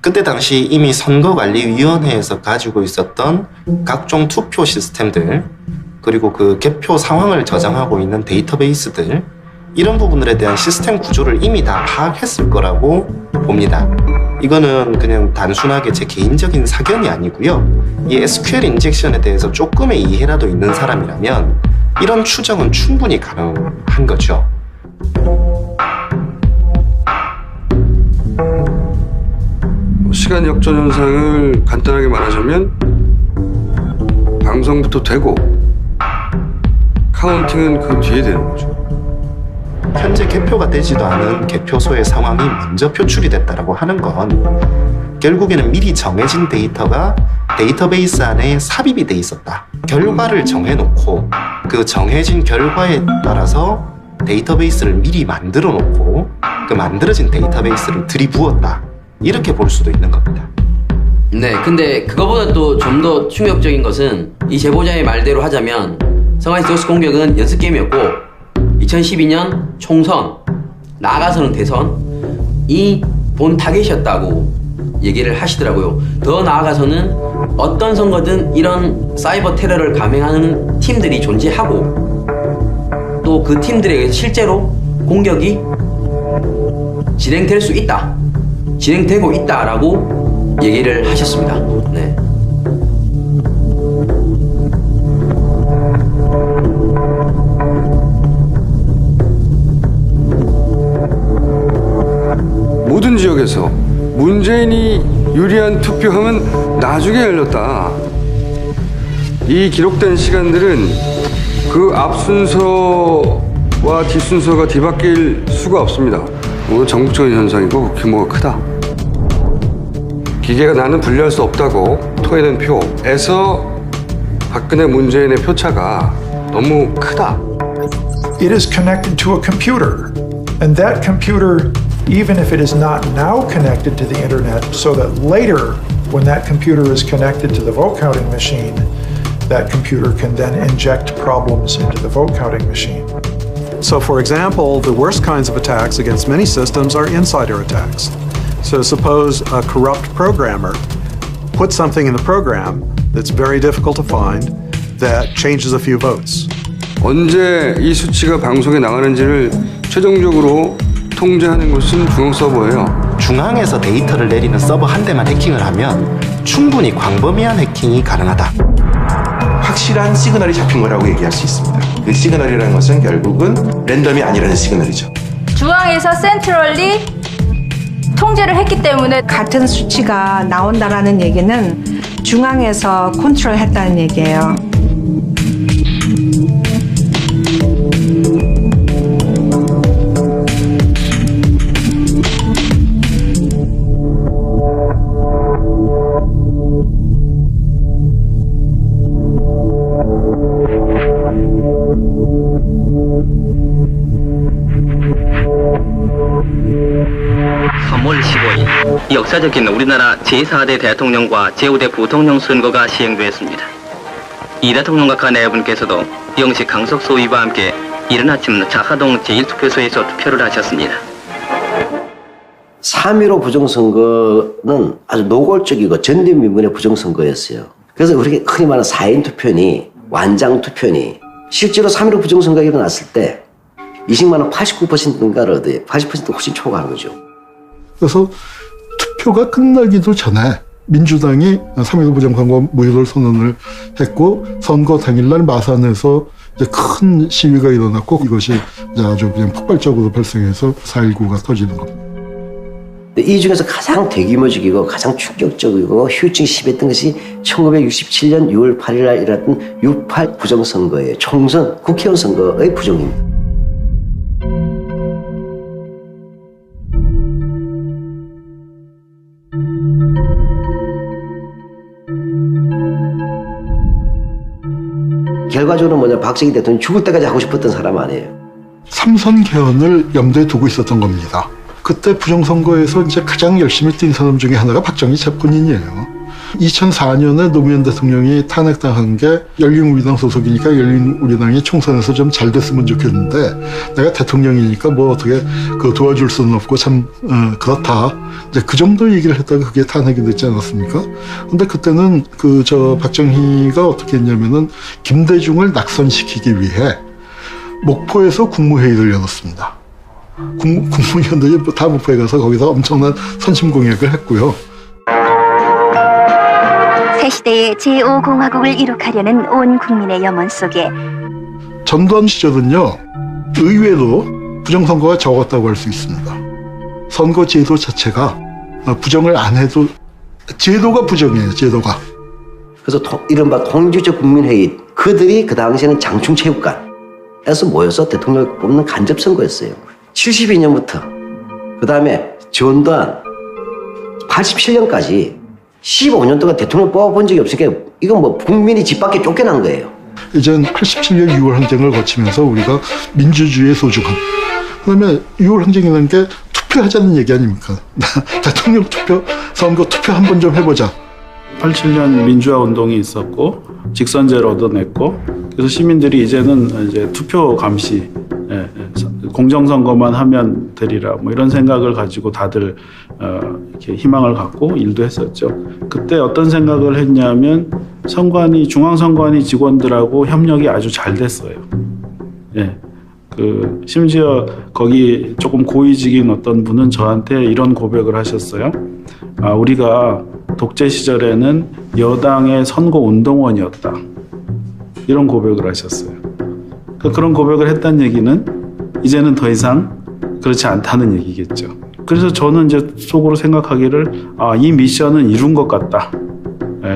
[SPEAKER 20] 그때 당시 이미 선거관리위원회에서 가지고 있었던 각종 투표 시스템들 그리고 그 개표 상황을 저장하고 있는 데이터베이스들 이런 부분들에 대한 시스템 구조를 이미 다 파악했을 거라고 봅니다. 이거는 그냥 단순하게 제 개인적인 사견이 아니고요. 이 SQL 인젝션에 대해서 조금의 이해라도 있는 사람이라면 이런 추정은 충분히 가능한 거죠.
[SPEAKER 11] 시간 역전 현상을 간단하게 말하자면 방송부터 되고 카운팅은 그 뒤에 되는 거죠.
[SPEAKER 20] 현재 개표가 되지도 않은 개표소의 상황이 먼저 표출이 됐다고 하는 건 결국에는 미리 정해진 데이터가 데이터베이스 안에 삽입이 돼 있었다. 결과를 정해놓고 그 정해진 결과에 따라서 데이터베이스를 미리 만들어 놓고 그 만들어진 데이터베이스를 들이부었다. 이렇게 볼 수도 있는 겁니다.
[SPEAKER 1] 네, 근데 그거보다 또 좀 더 충격적인 것은 이 제보자의 말대로 하자면 선관위 디도스 공격은 연습 게임이었고 2012년 총선, 나아가서는 대선이 본 타겟이었다고 얘기를 하시더라고요. 더 나아가서는 어떤 선거든 이런 사이버 테러를 감행하는 팀들이 존재하고 또 그 팀들에 의해서 실제로 공격이 진행될 수 있다. 진행되고 있다라고 얘기를 하셨습니다. 네.
[SPEAKER 11] 모든 지역에서 문재인이 유리한 투표함은 나중에 열렸다. 이 기록된 시간들은 그 앞순서와 뒷순서가 뒤바뀔 수가 없습니다. 오늘 전국적인 현상이고 규모가 크다. 기계가 나는 분리할 수 없다고 토해낸 표에서 박근혜 문재인의 표차가 너무 크다.
[SPEAKER 22] It is connected to a computer, and that computer, even if it is not now connected to the internet, so that later, when that computer is connected to the vote counting machine, that computer can then inject problems into the vote counting machine.
[SPEAKER 23] So for example, the worst kinds of attacks against many systems are insider attacks. So suppose a corrupt programmer puts something in the program that's very difficult to find that changes a few votes.
[SPEAKER 11] 언제 이 수치가 방송에 나가는지를 최종적으로 통제하는 것은 중앙 서버예요.
[SPEAKER 20] 중앙에서 데이터를 내리는 서버 한 대만 해킹을 하면 충분히 광범위한 해킹이 가능하다.
[SPEAKER 4] 확실한 시그널이 잡힌 거라고 얘기할 수 있습니다. 그 시그널이라는 것은 결국은 랜덤이 아니라는 시그널이죠.
[SPEAKER 2] 중앙에서 센트럴리 통제를 했기 때문에
[SPEAKER 3] 같은 수치가 나온다라는 얘기는 중앙에서 컨트롤했다는 얘기예요.
[SPEAKER 24] 역사적인 우리나라 제4대 대통령과 제5대 부통령 선거가 시행되었습니다. 이 대통령과 그 내분께서도 영시 강석 소위와 함께 이른 아침 자하동 제1투표소에서 투표를 하셨습니다.
[SPEAKER 6] 3.15 부정선거는 아주 노골적이고 전대미문의 부정선거였어요. 그래서 우리가 흔히 말하는 4인 투표니 완장 투표니 실제로 3.15 부정선거가 일어났을 때 이승만은 89%인가를 얻어요. 80% 훨씬 초과한 거죠.
[SPEAKER 9] 그래서 투표가 끝나기도 전에 민주당이 3.15 부정선거 무효를 선언을 했고 선거 당일날 마산에서 이제 큰 시위가 일어났고 이것이 이제 아주 그냥 폭발적으로 발생해서 4.19가 터지는 겁니다.
[SPEAKER 6] 이 중에서 가장 대규모적이고 가장 충격적이고 후유증이 심했던 것이 1967년 6월 8일 날 일어났던 6.8 부정선거의 총선 국회의원 선거의 부정입니다. 결과적으로 뭐냐, 박정희 대통령이 죽을 때까지 하고 싶었던 사람 아니에요.
[SPEAKER 9] 3선 개헌을 염두에 두고 있었던 겁니다. 그때 부정선거에서 이제 가장 열심히 뛴 사람 중에 하나가 박정희 본인이에요. 2004년에 노무현 대통령이 탄핵당한 게 열린우리당 소속이니까 열린우리당이 총선에서 좀 잘 됐으면 좋겠는데 내가 대통령이니까 뭐 어떻게 그 도와줄 수는 없고 참 그렇다. 이제 그 정도 얘기를 했다가 그게 탄핵이 됐지 않았습니까? 근데 그때는 박정희가 어떻게 했냐면은 김대중을 낙선시키기 위해 목포에서 국무회의를 열었습니다. 국무위원들이 다 목포에 가서 거기서 엄청난 선심 공약을 했고요.
[SPEAKER 10] 새 시대의 제5공화국을 이룩하려는 온 국민의 염원 속에
[SPEAKER 9] 전두환 시절은요 의외로 부정선거가 적었다고 할 수 있습니다. 선거 제도 자체가 부정을 안 해도 제도가 부정이에요. 제도가.
[SPEAKER 6] 그래서 이른바 통일주적 국민회의 그들이 그 당시에는 장충체육관에서 모여서 대통령을 뽑는 간접선거였어요. 72년부터 그 다음에 전두환 87년까지 15년 동안 대통령 뽑아본 적이 없으니까 이건 뭐 국민이 집 밖에 쫓겨난 거예요.
[SPEAKER 9] 이젠 87년 6월 항쟁을 거치면서 우리가 민주주의의 소중함. 그다음에 6월 항쟁이라는 게 투표하자는 얘기 아닙니까? 대통령 투표, 선거 투표 한 번 좀 해보자.
[SPEAKER 12] 87년 민주화 운동이 있었고 직선제를 얻어냈고 그래서 시민들이 이제는 이제 투표 감시, 공정선거만 하면 되리라 뭐 이런 생각을 가지고 다들 이렇게 희망을 갖고 일도 했었죠. 그때 어떤 생각을 했냐면 중앙선관위 직원들하고 협력이 아주 잘 됐어요. 심지어 거기 조금 고위직인 어떤 분은 저한테 이런 고백을 하셨어요. 우리가 독재 시절에는 여당의 선거 운동원이었다. 이런 고백을 하셨어요. 그런 고백을 했다는 얘기는 이제는 더 이상 그렇지 않다는 얘기겠죠. 그래서 저는 이제 속으로 생각하기를 이 미션은 이룬 것 같다.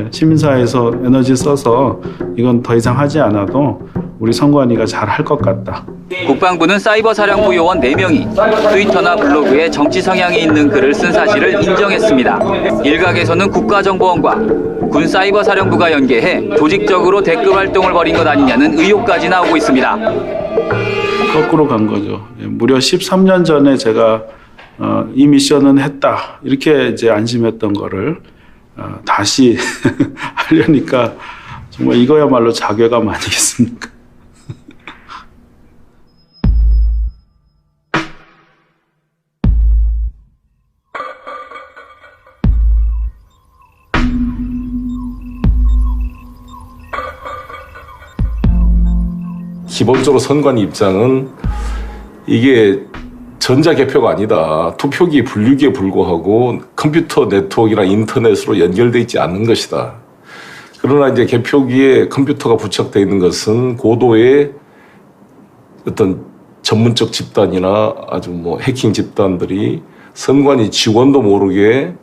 [SPEAKER 12] 시민사회에서 에너지 써서 이건 더 이상 하지 않아도 우리 선관위가 잘 할 것 같다.
[SPEAKER 24] 국방부는 사이버 사령부 요원 4명이 트위터나 블로그에 정치 성향이 있는 글을 쓴 사실을 인정했습니다. 일각에서는 국가정보원과 군 사이버 사령부가 연계해 조직적으로 댓글 활동을 벌인 것 아니냐는 의혹까지 나오고 있습니다.
[SPEAKER 12] 거꾸로 간 거죠. 무려 13년 전에 제가 이 미션은 했다 이렇게 이제 안심했던 거를 다시 하려니까 정말 이거야말로 자괴감 아니겠습니까?
[SPEAKER 21] 기본적으로 선관위 입장은 이게 전자개표가 아니다. 투표기 분류기에 불과하고 컴퓨터 네트워크나 인터넷으로 연결되어 있지 않는 것이다. 그러나 이제 개표기에 컴퓨터가 부착되어 있는 것은 고도의 어떤 전문적 집단이나 아주 뭐 해킹 집단들이 선관위 직원도 모르게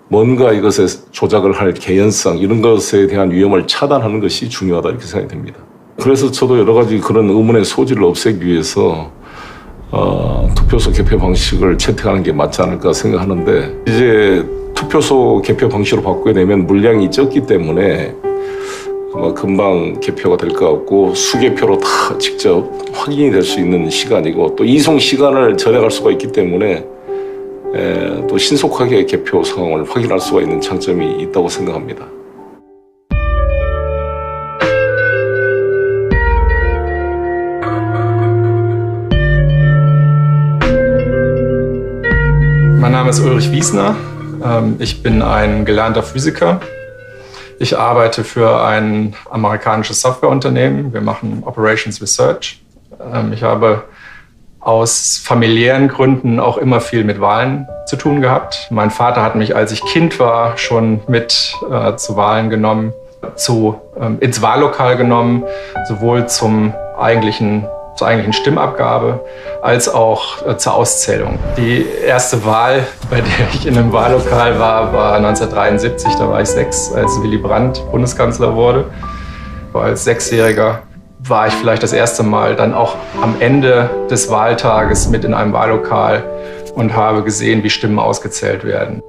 [SPEAKER 21] 뭔가 이것에 조작을 할 개연성 이런 것에 대한 위험을 차단하는 것이 중요하다 이렇게 생각이 됩니다. 그래서 저도 여러 가지 그런 의문의 소지를 없애기 위해서 투표소 개표 방식을 채택하는 게 맞지 않을까 생각하는데 이제 투표소 개표 방식으로 바꾸게 되면 물량이 적기 때문에 아마 금방 개표가 될 것 같고 수개표로 다 직접 확인이 될 수 있는 시간이고 또 이송 시간을 절약할 수가 있기 때문에 또 신속하게 개표 상황을 확인할 수가 있는 장점이 있다고 생각합니다.
[SPEAKER 5] Mein Name ist Ulrich Wiesner. Ich bin ein gelernter Physiker. Ich arbeite für ein amerikanisches Softwareunternehmen. Wir machen Operations Research. Ich habe aus familiären Gründen auch immer viel mit Wahlen zu tun gehabt. Mein Vater hat mich, als ich Kind war, schon mit zu Wahlen genommen, ins Wahllokal genommen, sowohl zur eigentlichen Stimmabgabe als auch zur Auszählung. Die erste Wahl, bei der ich in einem Wahllokal war 1973. Da war ich 6, als Willy Brandt Bundeskanzler wurde. Als 6-Jähriger war ich vielleicht das erste Mal dann auch am Ende des Wahltages mit in einem Wahllokal und habe gesehen, wie Stimmen ausgezählt werden.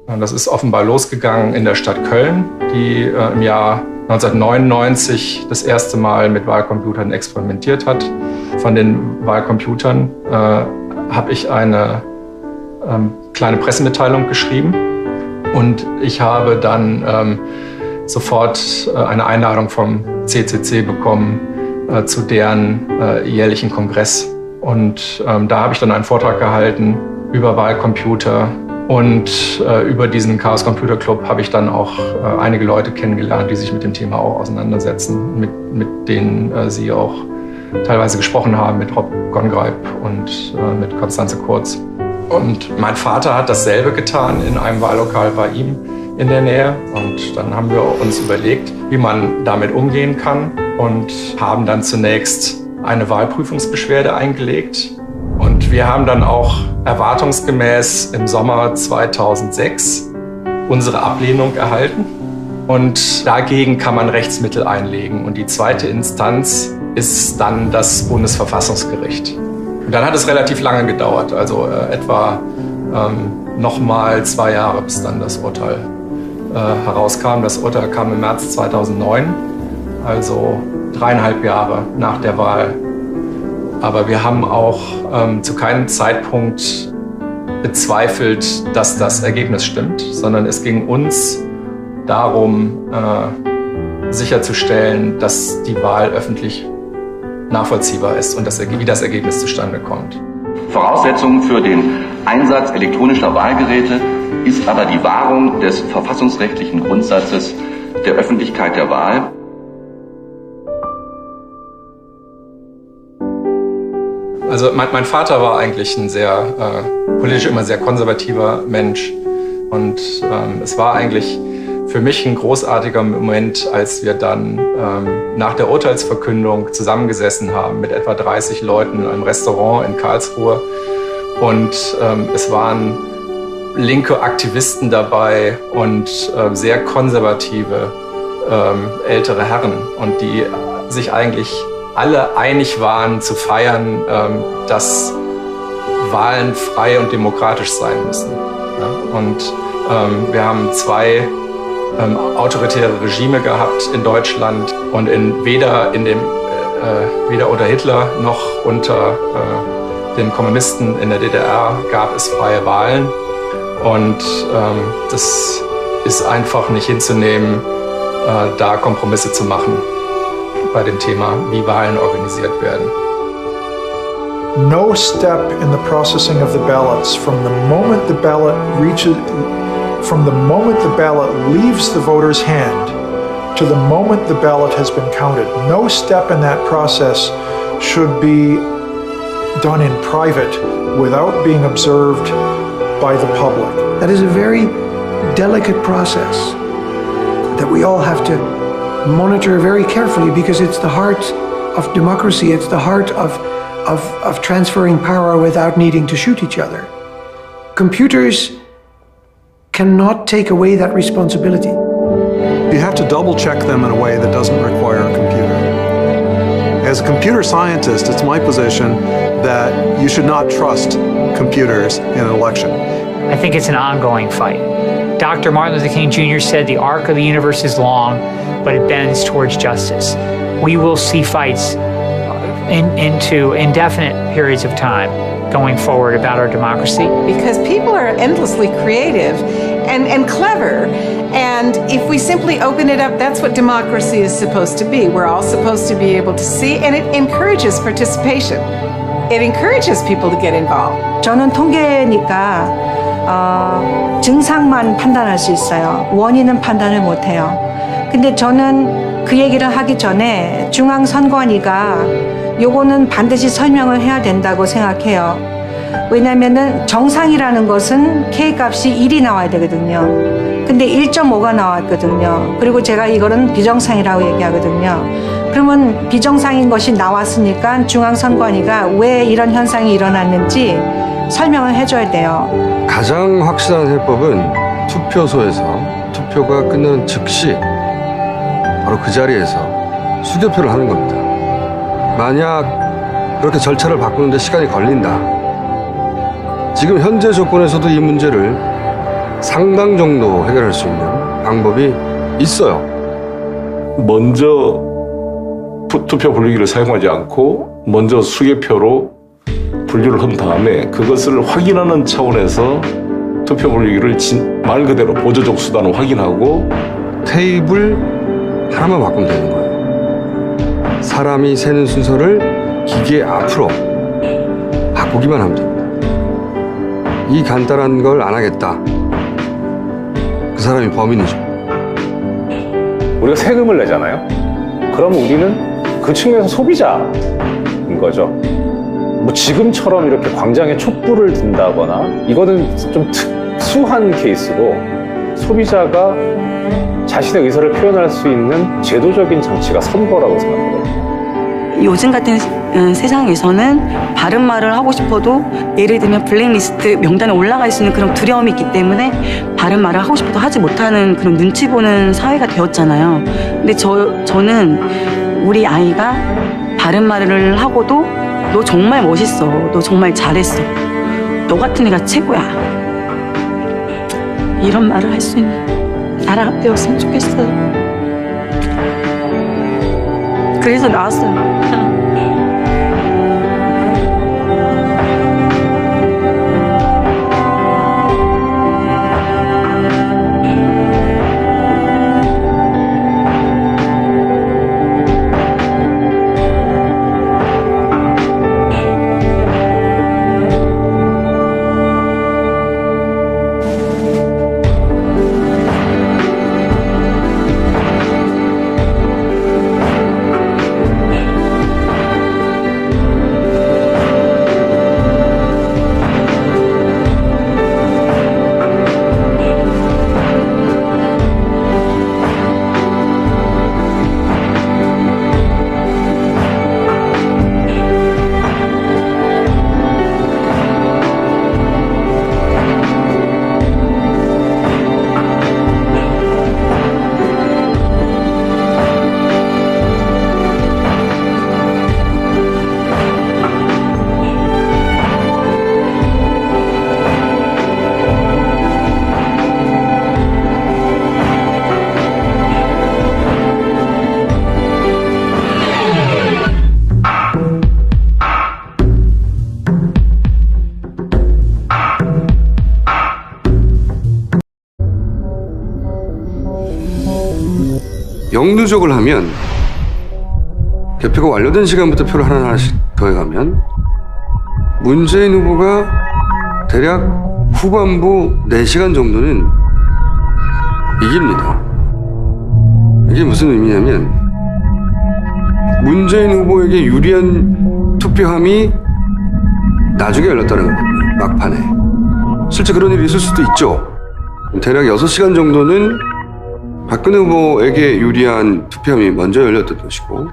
[SPEAKER 5] Und das ist offenbar losgegangen in der Stadt Köln, die im Jahr 1999 das erste Mal mit Wahlcomputern experimentiert hat. Von den Wahlcomputern habe ich eine kleine Pressemitteilung geschrieben und ich habe dann sofort eine Einladung vom CCC bekommen zu deren jährlichen Kongress. Und da habe ich dann einen Vortrag gehalten über Wahlcomputer. Und über diesen Chaos Computer Club habe ich dann auch einige Leute kennengelernt, die sich mit dem Thema auch auseinandersetzen, mit denen Sie auch teilweise gesprochen haben, mit Rob Gongreib und mit Konstanze Kurz. Und mein Vater hat dasselbe getan in einem Wahllokal bei ihm in der Nähe. Und dann haben wir uns überlegt, wie man damit umgehen kann und haben dann zunächst eine Wahlprüfungsbeschwerde eingelegt. Und wir haben dann auch erwartungsgemäß im Sommer 2006 unsere Ablehnung erhalten. Und dagegen kann man Rechtsmittel einlegen. Und die zweite Instanz ist dann das Bundesverfassungsgericht. Und dann hat es relativ lange gedauert, also etwa nochmal 2 Jahre, bis dann das Urteil herauskam. Das Urteil kam im März 2009, also 3,5 Jahre nach der Wahl. Aber wir haben auch zu keinem Zeitpunkt bezweifelt, dass das Ergebnis stimmt, sondern es ging uns darum, sicherzustellen, dass die Wahl öffentlich nachvollziehbar ist und wie das Ergebnis zustande kommt.
[SPEAKER 7] Voraussetzung für den Einsatz elektronischer Wahlgeräte ist aber die Wahrung des verfassungsrechtlichen Grundsatzes der Öffentlichkeit der Wahl.
[SPEAKER 5] Also mein Vater war eigentlich ein sehr politisch immer sehr konservativer Mensch und es war eigentlich für mich ein großartiger Moment, als wir dann nach der Urteilsverkündung zusammengesessen haben mit etwa 30 Leuten in einem Restaurant in Karlsruhe und es waren linke Aktivisten dabei und sehr konservative ältere Herren und die sich eigentlich alle einig waren zu feiern, dass Wahlen frei und demokratisch sein müssen. Ja? Und wir haben 2 autoritäre Regime gehabt in Deutschland und weder unter Hitler noch unter den Kommunisten in der DDR gab es freie Wahlen. Und das ist einfach nicht hinzunehmen, da Kompromisse zu machen bei dem Thema, wie Wahlen organisiert werden.
[SPEAKER 22] No step in the processing of the ballots from the moment the ballot leaves the voter's hand to the moment the ballot has been counted, no step in that process should be done in private without being observed by the public.
[SPEAKER 13] That is a very delicate process that we all have to monitor very carefully because it's the heart of democracy, it's the heart of transferring power without needing to shoot each other. Computers cannot take away that responsibility.
[SPEAKER 23] You have to double check them in a way that doesn't require a computer. As a computer scientist, it's my position that you should not trust computers in an election.
[SPEAKER 14] I think it's an ongoing fight. Dr. Martin Luther King Jr. said the arc of the universe is long, but it bends towards justice. We will see fights into indefinite periods of time going forward about our democracy.
[SPEAKER 25] Because people are endlessly creative and clever, and if we simply open it up, that's what democracy is supposed to be. We're all supposed to be able to see, and it encourages participation. it encourages people to get involved.
[SPEAKER 3] 저는 통계니까 증상만 판단할 수 있어요. 원인은 판단을 못해요. 근데 저는 그 얘기를 하기 전에 중앙선관위가 요거는 반드시 설명을 해야 된다고 생각해요. 왜냐면은 정상이라는 것은 K값이 1이 나와야 되거든요. 근데 1.5가 나왔거든요. 그리고 제가 이거는 비정상이라고 얘기하거든요. 그러면 비정상인 것이 나왔으니까 중앙선관위가 왜 이런 현상이 일어났는지 설명을 해줘야 돼요.
[SPEAKER 11] 가장 확실한 해법은 투표소에서 투표가 끝나는 즉시 바로 그 자리에서 수개표를 하는 겁니다. 만약 그렇게 절차를 바꾸는데 시간이 걸린다. 지금 현재 조건에서도 이 문제를 상당 정도 해결할 수 있는 방법이 있어요.
[SPEAKER 21] 먼저 투표 분류기를 사용하지 않고 먼저 수개표로 분류를 한 다음에 그것을 확인하는 차원에서 투표 분류기를 말 그대로 보조적 수단을 확인하고
[SPEAKER 11] 테이블 하나만 바꾸면 되는 거예요. 사람이 세는 순서를 기계 앞으로 바꾸기만 하면 됩니다. 이 간단한 걸 안 하겠다. 그 사람이 범인이죠.
[SPEAKER 15] 우리가 세금을 내잖아요. 그러면 우리는 그 측면에서 소비자인 거죠. 뭐 지금처럼 이렇게 광장에 촛불을 든다거나 이거는 좀 특수한 케이스고 소비자가 자신의 의사를 표현할 수 있는 제도적인 장치가 선거라고 생각하거든요.
[SPEAKER 8] 요즘 같은 세상에서는 바른 말을 하고 싶어도 예를 들면 블랙리스트 명단에 올라갈 수 있는 그런 두려움이 있기 때문에 바른 말을 하고 싶어도 하지 못하는 그런 눈치 보는 사회가 되었잖아요. 근데 저는 우리 아이가 바른 말을 하고도 너 정말 멋있어. 너 정말 잘했어. 너 같은 애가 최고야. 이런 말을 할 수 있는 나라가 되었으면 좋겠어요. 그래서 나왔어요.
[SPEAKER 11] 영누적을 하면 개표가 완료된 시간부터 표를 하나씩 더해가면 문재인 후보가 대략 후반부 4시간 정도는 이깁니다. 이게 무슨 의미냐면 문재인 후보에게 유리한 투표함이 나중에 열렸다는 거거든요. 막판에. 실제 그런 일이 있을 수도 있죠. 대략 6시간 정도는 박근혜 후보에게 유리한 투표함이 먼저 열렸던 것이고,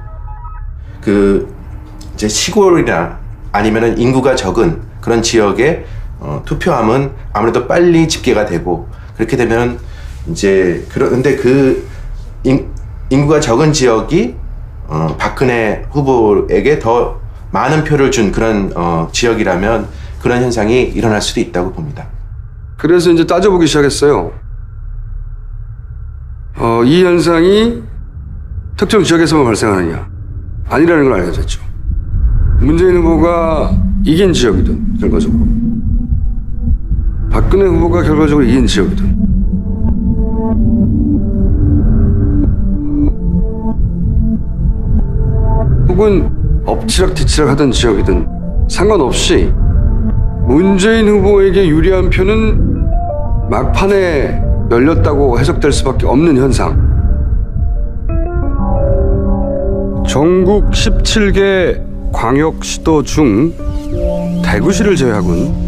[SPEAKER 4] 이제 시골이나 아니면은 인구가 적은 그런 지역의 투표함은 아무래도 빨리 집계가 되고, 그렇게 되면 이제 그런데 인구가 적은 지역이 박근혜 후보에게 더 많은 표를 준 그런 지역이라면 그런 현상이 일어날 수도 있다고 봅니다.
[SPEAKER 11] 그래서 이제 따져보기 시작했어요. 이 현상이 특정 지역에서만 발생하느냐? 아니라는 걸 알려졌죠. 문재인 후보가 이긴 지역이든 결과적으로, 박근혜 후보가 결과적으로 이긴 지역이든, 혹은 엎치락뒤치락 하던 지역이든 상관없이 문재인 후보에게 유리한 표는 막판에 열렸다고 해석될 수밖에 없는 현상. 전국 17개 광역시도 중 대구시를 제외하고는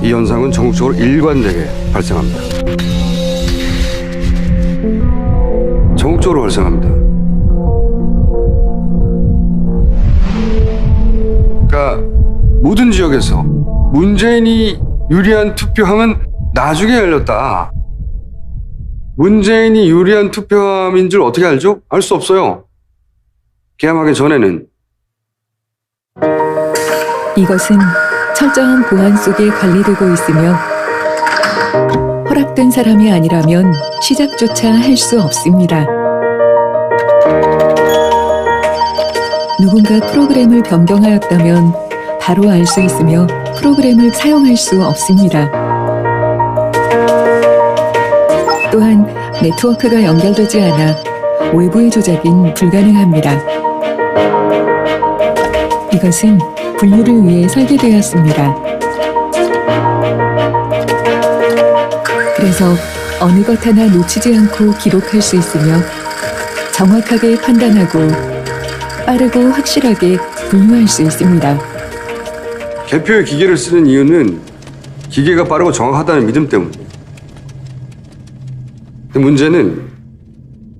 [SPEAKER 11] 이 현상은 전국적으로 일관되게 발생합니다. 전국적으로 발생합니다. 그러니까 모든 지역에서 문재인이 유리한 투표함은 나중에 열렸다. 문재인이 유리한 투표함인 줄 어떻게 알죠? 알 수 없어요. 개함하기 전에는.
[SPEAKER 1] 이것은 철저한 보안 속에 관리되고 있으며 허락된 사람이 아니라면 시작조차 할 수 없습니다. 누군가 프로그램을 변경하였다면 바로 알 수 있으며 프로그램을 사용할 수 없습니다. 또한 네트워크가 연결되지 않아 외부의 조작은 불가능합니다. 이것은 분류를 위해 설계되었습니다. 그래서 어느 것 하나 놓치지 않고 기록할 수 있으며 정확하게 판단하고 빠르고 확실하게 분류할 수 있습니다.
[SPEAKER 11] 개표의 기계를 쓰는 이유는 기계가 빠르고 정확하다는 믿음 때문이에요. 근데 문제는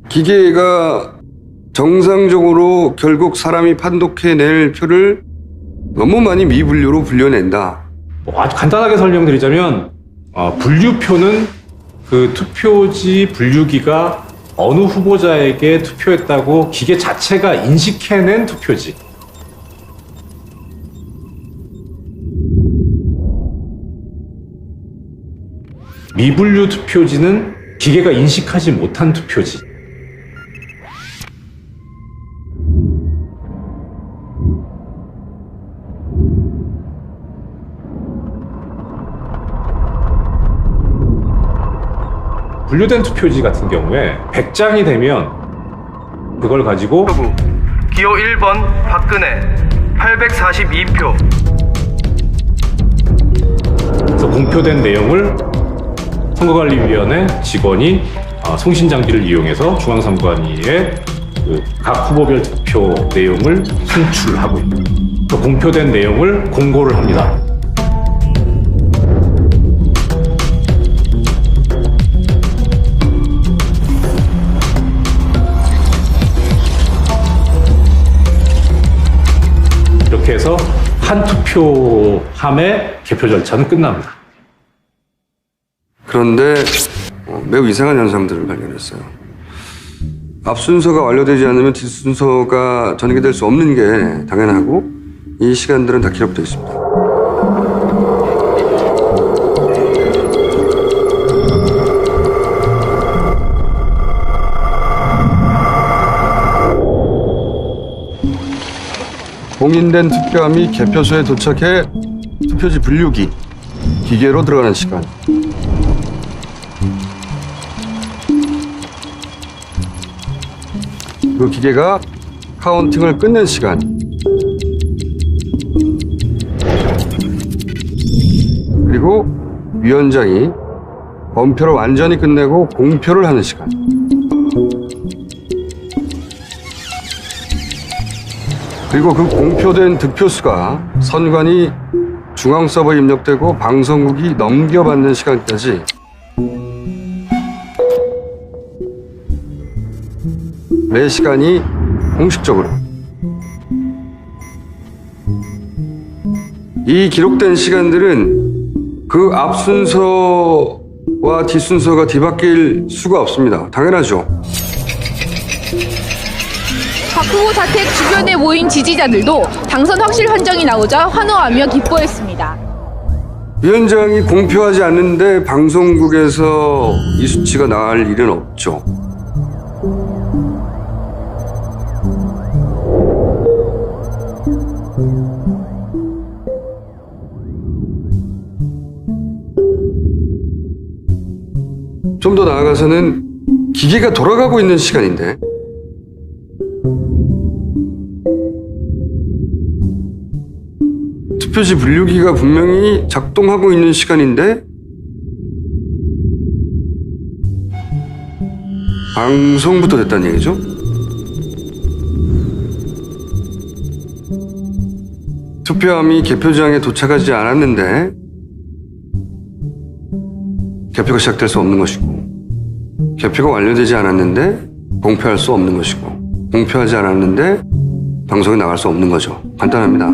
[SPEAKER 11] 기계가 정상적으로 결국 사람이 판독해낼 표를 너무 많이 미분류로 분류낸다.
[SPEAKER 15] 아주 간단하게 설명드리자면 분류표는 그 투표지 분류기가 어느 후보자에게 투표했다고 기계 자체가 인식해낸 투표지. 미분류 투표지는 기계가 인식하지 못한 투표지. 분류된 투표지 같은 경우에 100장이 되면 그걸 가지고
[SPEAKER 16] 기호 1번 박근혜 842표.
[SPEAKER 15] 그래서 공표된 내용을 선거관리위원회 직원이 송신장비를 이용해서 중앙선관위에 각 후보별 투표 내용을 산출하고 그 공표된 내용을 공고를 합니다. 이렇게 해서 한 투표함의 개표 절차는 끝납니다.
[SPEAKER 11] 그런데 매우 이상한 현상들을 발견했어요. 앞 순서가 완료되지 않으면 뒷 순서가 전개될 수 없는 게 당연하고 이 시간들은 다 기록되어 있습니다. 공인된 투표함이 개표소에 도착해 투표지 분류기 기계로 들어가는 시간. 그 기계가 카운팅을 끝낸 시간. 그리고 위원장이 범표를 완전히 끝내고 공표를 하는 시간. 그리고 그 공표된 득표수가 선관위 중앙 서버에 입력되고 방송국이 넘겨받는 시간까지 매 시간이 공식적으로 이 기록된 시간들은 그 앞 순서와 뒷 순서가 뒤바뀔 수가 없습니다. 당연하죠.
[SPEAKER 17] 박 후보 자택 주변에 모인 지지자들도 당선 확실 판정이 나오자 환호하며 기뻐했습니다.
[SPEAKER 11] 위원장이 공표하지 않는데 방송국에서 이 수치가 나갈 일은 없죠. 좀 더 나아가서는 기계가 돌아가고 있는 시간인데 투표지 분류기가 분명히 작동하고 있는 시간인데 방송부터 됐다는 얘기죠? 투표함이 개표장에 도착하지 않았는데 개표가 시작될 수 없는 것이고, 개표가 완료되지 않았는데 공표할 수 없는 것이고, 공표하지 않았는데 방송에 나갈 수 없는 거죠. 간단합니다.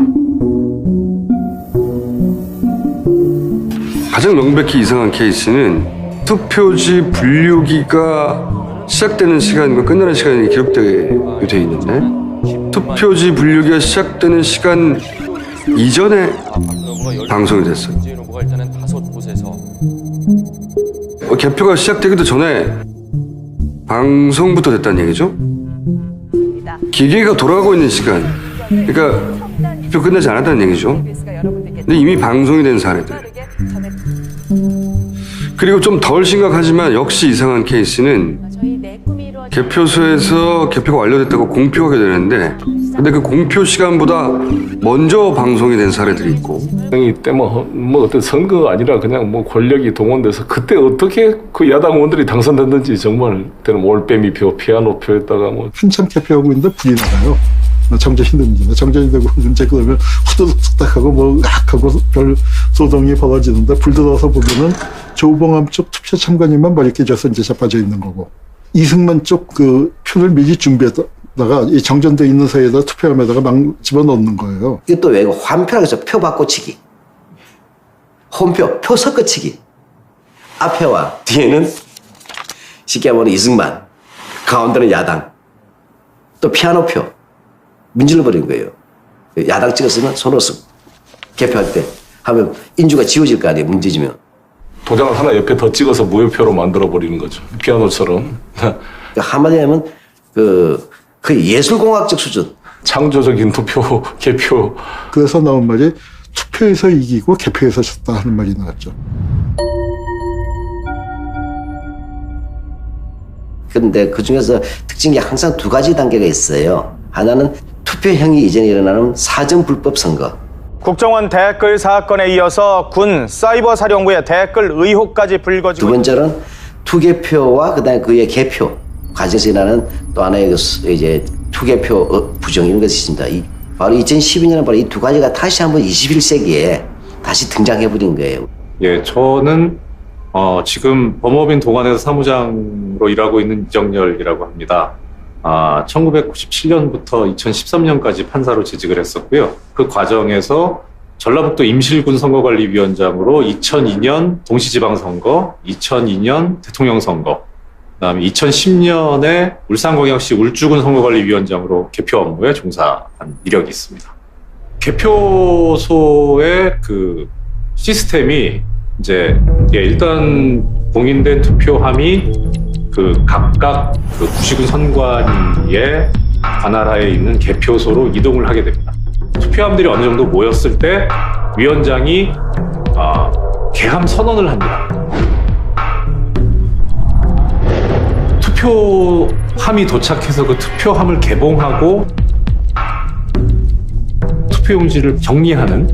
[SPEAKER 11] 가장 명백히 이상한 케이스는 투표지 분류기가 시작되는 시간과 끝나는 시간이 기록되게 돼 있는데, 투표지 분류기가 시작되는 시간 이전에 방송이 됐어요. 개표가 시작되기도 전에 방송부터 됐다는 얘기죠? 기계가 돌아가고 있는 시간, 그러니까 투표 끝나지 않았다는 얘기죠. 근데 이미 방송이 된 사례들. 그리고 좀 덜 심각하지만 역시 이상한 케이스는 개표소에서 개표가 완료됐다고 공표하게 되는데, 근데 그 공표 시간보다 먼저 방송이 된 사례들이 있고.
[SPEAKER 21] 이때 뭐 어떤 선거가 아니라 그냥 뭐 권력이 동원돼서 그때 어떻게 그 야당 의원들이 당선됐는지 정말 그때는 올빼미표, 피아노표에다가 뭐
[SPEAKER 9] 한참 개표하고 있는데 불이 나가요. 정전이 됩니다. 정전이 되고 이제 그러면 후두둑 하고 뭐 하고 별 소동이 벌어지는데, 불 들어와서 보면은 조봉암 쪽 투표 참관인만 머리 깨져서 이제 자빠져 있는 거고, 이승만 쪽 그 표를 미리 준비했다가 이 정전돼 있는 사이에다 투표함에다가 막 집어넣는 거예요.
[SPEAKER 6] 이것도 왜 환표라고 해서 표 바꿔치기, 홈표, 표 섞어치기. 앞에와 뒤에는 쉽게 말하면 이승만, 가운데는 야당, 또 피아노표 문질러 버린 거예요. 야당 찍었으면 손으로 개표할 때 하면 인주가 지워질 거 아니에요, 문제지면.
[SPEAKER 21] 도장을 하나 옆에 더 찍어서 무효표로 만들어버리는 거죠. 피아노처럼.
[SPEAKER 6] 한마디로 하면 거의 예술공학적 수준.
[SPEAKER 21] 창조적인 투표, 개표.
[SPEAKER 9] 그래서 나온 말이 투표에서 이기고 개표에서 졌다 하는 말이 나왔죠.
[SPEAKER 6] 그런데 그중에서 특징이 항상 두 가지 단계가 있어요. 하나는 투표행위 이전에 일어나는 사전불법 선거.
[SPEAKER 2] 국정원 댓글 사건에 이어서 군 사이버 사령부의 댓글 의혹까지 불거지고.
[SPEAKER 6] 두 번째는 투개표와 그다음에 그의 개표 과정에서 일어나는 또 하나의 이제 투개표 부정 이런 것이 있습니다. 바로 2012년에 바로 이 두 가지가 다시 한번 21세기에 다시 등장해버린 거예요.
[SPEAKER 15] 예, 저는 지금 법무법인 동안에서 사무장으로 일하고 있는 이정열이라고 합니다. 1997년부터 2013년까지 판사로 재직을 했었고요. 그 과정에서 전라북도 임실군 선거관리위원장으로 2002년 동시지방선거, 2002년 대통령 선거, 그다음에 2010년에 울산광역시 울주군 선거관리위원장으로 개표 업무에 종사한 이력이 있습니다. 개표소의 그 시스템이 이제 일단 공인된 투표함이 그 각각 그 구시군 선관위의 관할하에 있는 개표소로 이동을 하게 됩니다. 투표함들이 어느 정도 모였을 때 위원장이 개함 선언을 합니다. 투표함이 도착해서 그 투표함을 개봉하고 투표용지를 정리하는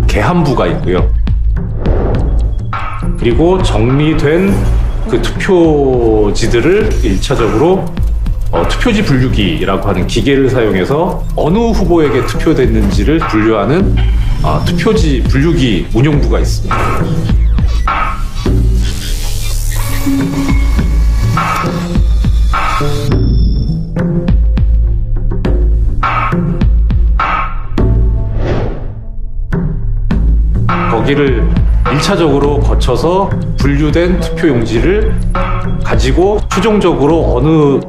[SPEAKER 15] 개함부가 있고요. 그리고 정리된 그 투표지들을 1차적으로 투표지 분류기라고 하는 기계를 사용해서 어느 후보에게 투표됐는지를 분류하는 투표지 분류기 운용부가 있습니다. 거기를 1차적으로 거쳐서 분류된 투표용지를 가지고 최종적으로 어느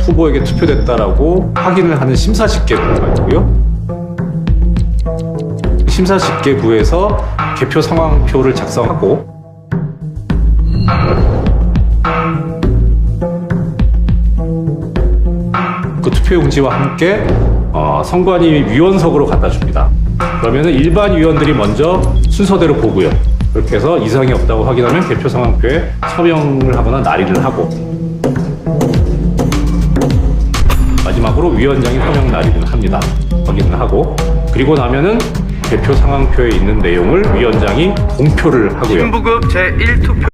[SPEAKER 15] 후보에게 투표됐다라고 확인을 하는 심사집계부가 있고요. 심사집계부에서 개표 상황표를 작성하고 그 투표용지와 함께 선관위 위원석으로 갖다 줍니다. 그러면 일반 위원들이 먼저 순서대로 보고요. 그렇게 해서 이상이 없다고 확인하면 개표 상황표에 서명을 하거나 날인을 하고, 마지막으로 위원장이 서명 날인을 합니다. 확인을 하고, 그리고 나면은 개표 상황표에 있는 내용을 위원장이 공표를 하고요.
[SPEAKER 16] 신부급 제1투표.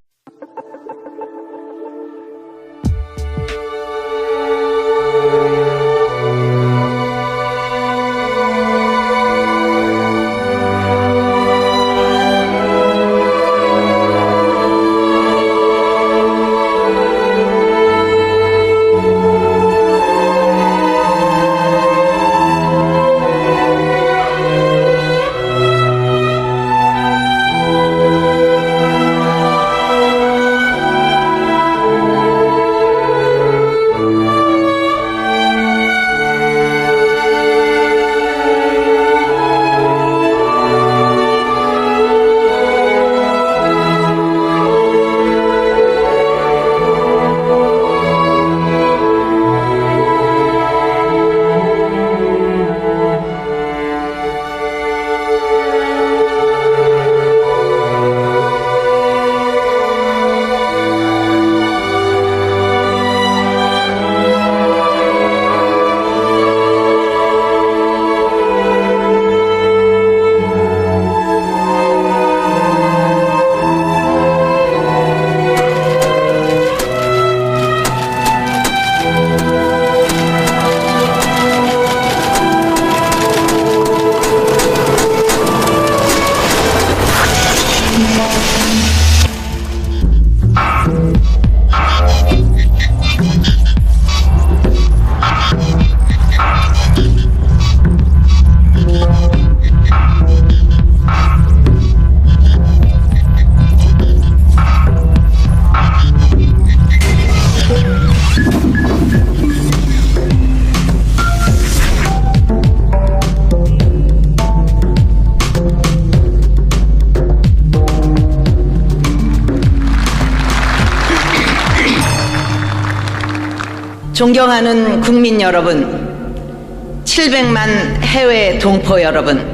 [SPEAKER 10] 존경하는 국민 여러분, 700만 해외 동포 여러분,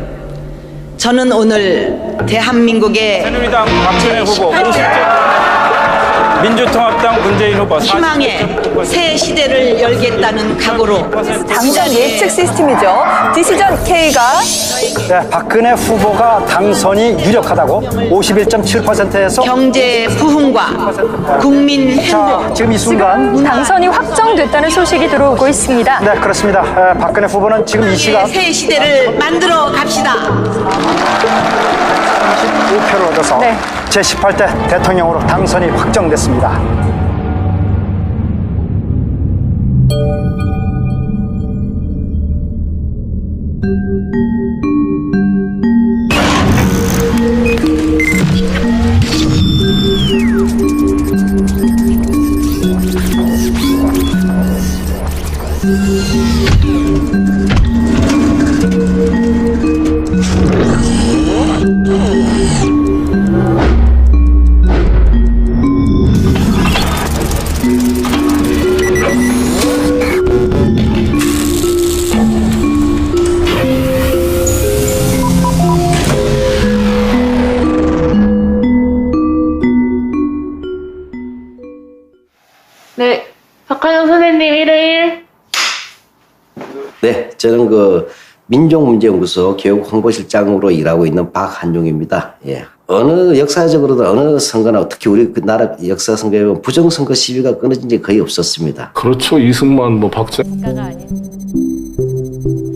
[SPEAKER 10] 저는 오늘 대한민국의
[SPEAKER 18] 새누리당 박근혜 후보 50대, 민주통합당 문재인 후보
[SPEAKER 10] 희망의 새 시대를 열겠다는 각오로
[SPEAKER 19] 당선 예측 시스템이죠. 디시전 K가
[SPEAKER 18] 네, 박근혜 후보가 당선이 유력하다고 51.7%에서
[SPEAKER 10] 경제 부흥과 국민 행복.
[SPEAKER 18] 지금 이 순간
[SPEAKER 19] 당선이 확정됐다는 소식이 들어오고 있습니다.
[SPEAKER 18] 네, 그렇습니다. 박근혜 후보는 지금 이 시각
[SPEAKER 10] 새 시대를 만들어 갑시다.
[SPEAKER 18] 35표를 얻어서
[SPEAKER 19] 네.
[SPEAKER 18] 제18대 대통령으로 당선이 확정됐습니다.
[SPEAKER 20] 네, 박한영 선생님 1회1.
[SPEAKER 6] 네, 저는 민족문제연구소 교육홍보실장으로 일하고 있는 박한용입니다. 예. 어느 역사적으로도 어느 선거나 특히 우리 그 나라 역사 선거에 보면 부정선거 시위가 끊어진 적이 거의 없었습니다.
[SPEAKER 21] 그렇죠. 이승만, 박정.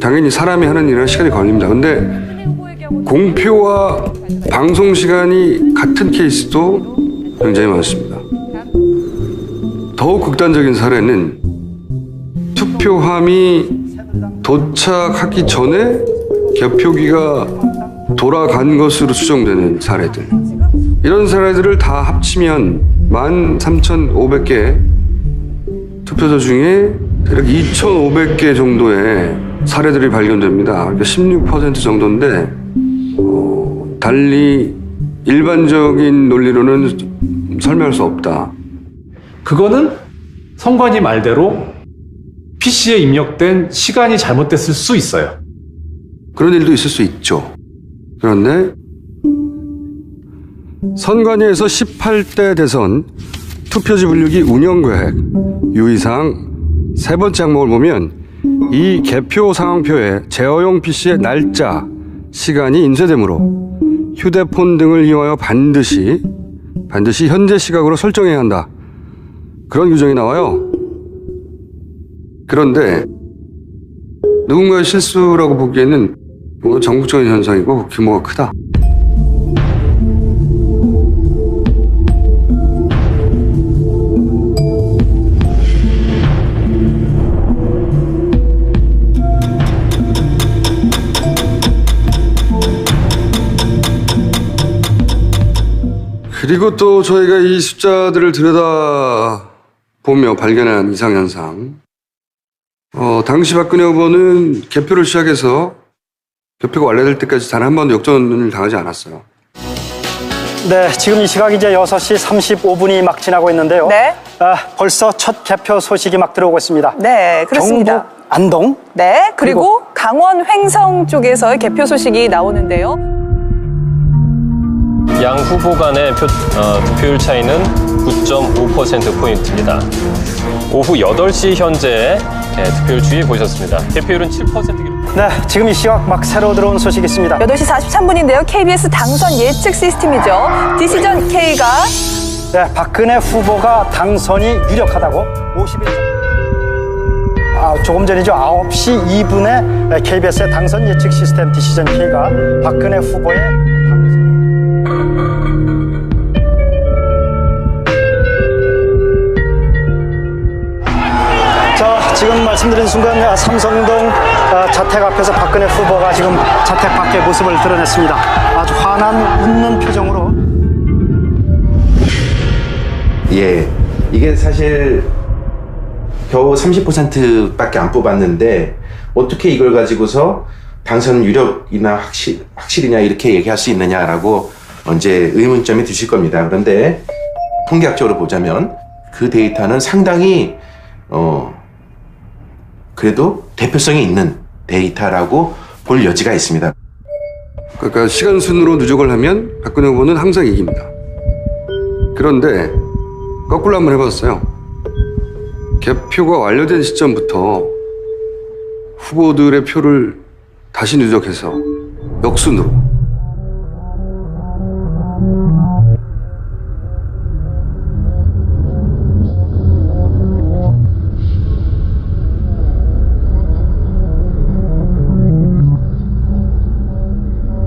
[SPEAKER 11] 당연히 사람이 하는 일은 시간이 걸립니다. 근데 공표와 방송 시간이 같은 케이스도 굉장히 많습니다. 더욱 극단적인 사례는 투표함이 도착하기 전에 개표기가 돌아간 것으로 추정되는 사례들. 이런 사례들을 다 합치면 13,500개 투표소 중에 대략 2,500개 정도의 사례들이 발견됩니다. 그러니까 16% 정도인데 달리 일반적인 논리로는 설명할 수 없다.
[SPEAKER 15] 그거는 선관위 말대로 PC에 입력된 시간이 잘못됐을 수 있어요.
[SPEAKER 11] 그런 일도 있을 수 있죠. 그런데 선관위에서 18대 대선 투표지 분류기 운영계획 유의사항 세 번째 항목을 보면 이 개표 상황표에 재허용 PC의 날짜, 시간이 인쇄되므로 휴대폰 등을 이용하여 반드시 현재 시각으로 설정해야 한다. 그런 규정이 나와요. 그런데 누군가의 실수라고 보기에는 정국적인 현상이고 규모가 크다. 그리고 또 저희가 이 숫자들을 들여다보며 발견한 이상현상. 당시 박근혜 후보는 개표를 시작해서 개표가 완료될 때까지 단 한 번도 역전을 당하지 않았어요.
[SPEAKER 5] 네, 지금 이 시각 이제 6시 35분이 막 지나고 있는데요.
[SPEAKER 19] 네.
[SPEAKER 5] 벌써 첫 개표 소식이 막 들어오고 있습니다.
[SPEAKER 19] 네, 그렇습니다.
[SPEAKER 5] 경북 안동.
[SPEAKER 19] 네, 그리고 강원 횡성 쪽에서의 개표 소식이 나오는데요.
[SPEAKER 7] 양 후보 간의 득표율 차이는 9.5%포인트입니다. 오후 8시 현재 득표율 주의 보셨습니다. 개표율은 7%.
[SPEAKER 5] 네, 지금 이 시각 막 새로 들어온 소식이 있습니다.
[SPEAKER 19] 8시 43분인데요. KBS 당선 예측 시스템이죠. 디시전 K가
[SPEAKER 5] 네, 박근혜 후보가 당선이 유력하다고 51. 조금 전이죠. 9시 2분에 KBS의 당선 예측 시스템 디시전 K가 박근혜 후보의 당선. 자, 지금 말씀드린 순간 삼성동 자택 앞에서 박근혜 후보가 지금 자택 밖에 모습을 드러냈습니다. 아주 환한 웃는 표정으로.
[SPEAKER 4] 예, 이게 사실 겨우 30%밖에 안 뽑았는데 어떻게 이걸 가지고서 당선 유력이나 확실이냐 이렇게 얘기할 수 있느냐라고 이제 의문점이 드실 겁니다. 그런데 통계학적으로 보자면 그 데이터는 상당히 그래도 대표성이 있는 데이터라고 볼 여지가 있습니다.
[SPEAKER 11] 그러니까 시간 순으로 누적을 하면 박근혜 후보는 항상 이깁니다. 그런데 거꾸로 한번 해봤어요. 개표가 완료된 시점부터 후보들의 표를 다시 누적해서 역순으로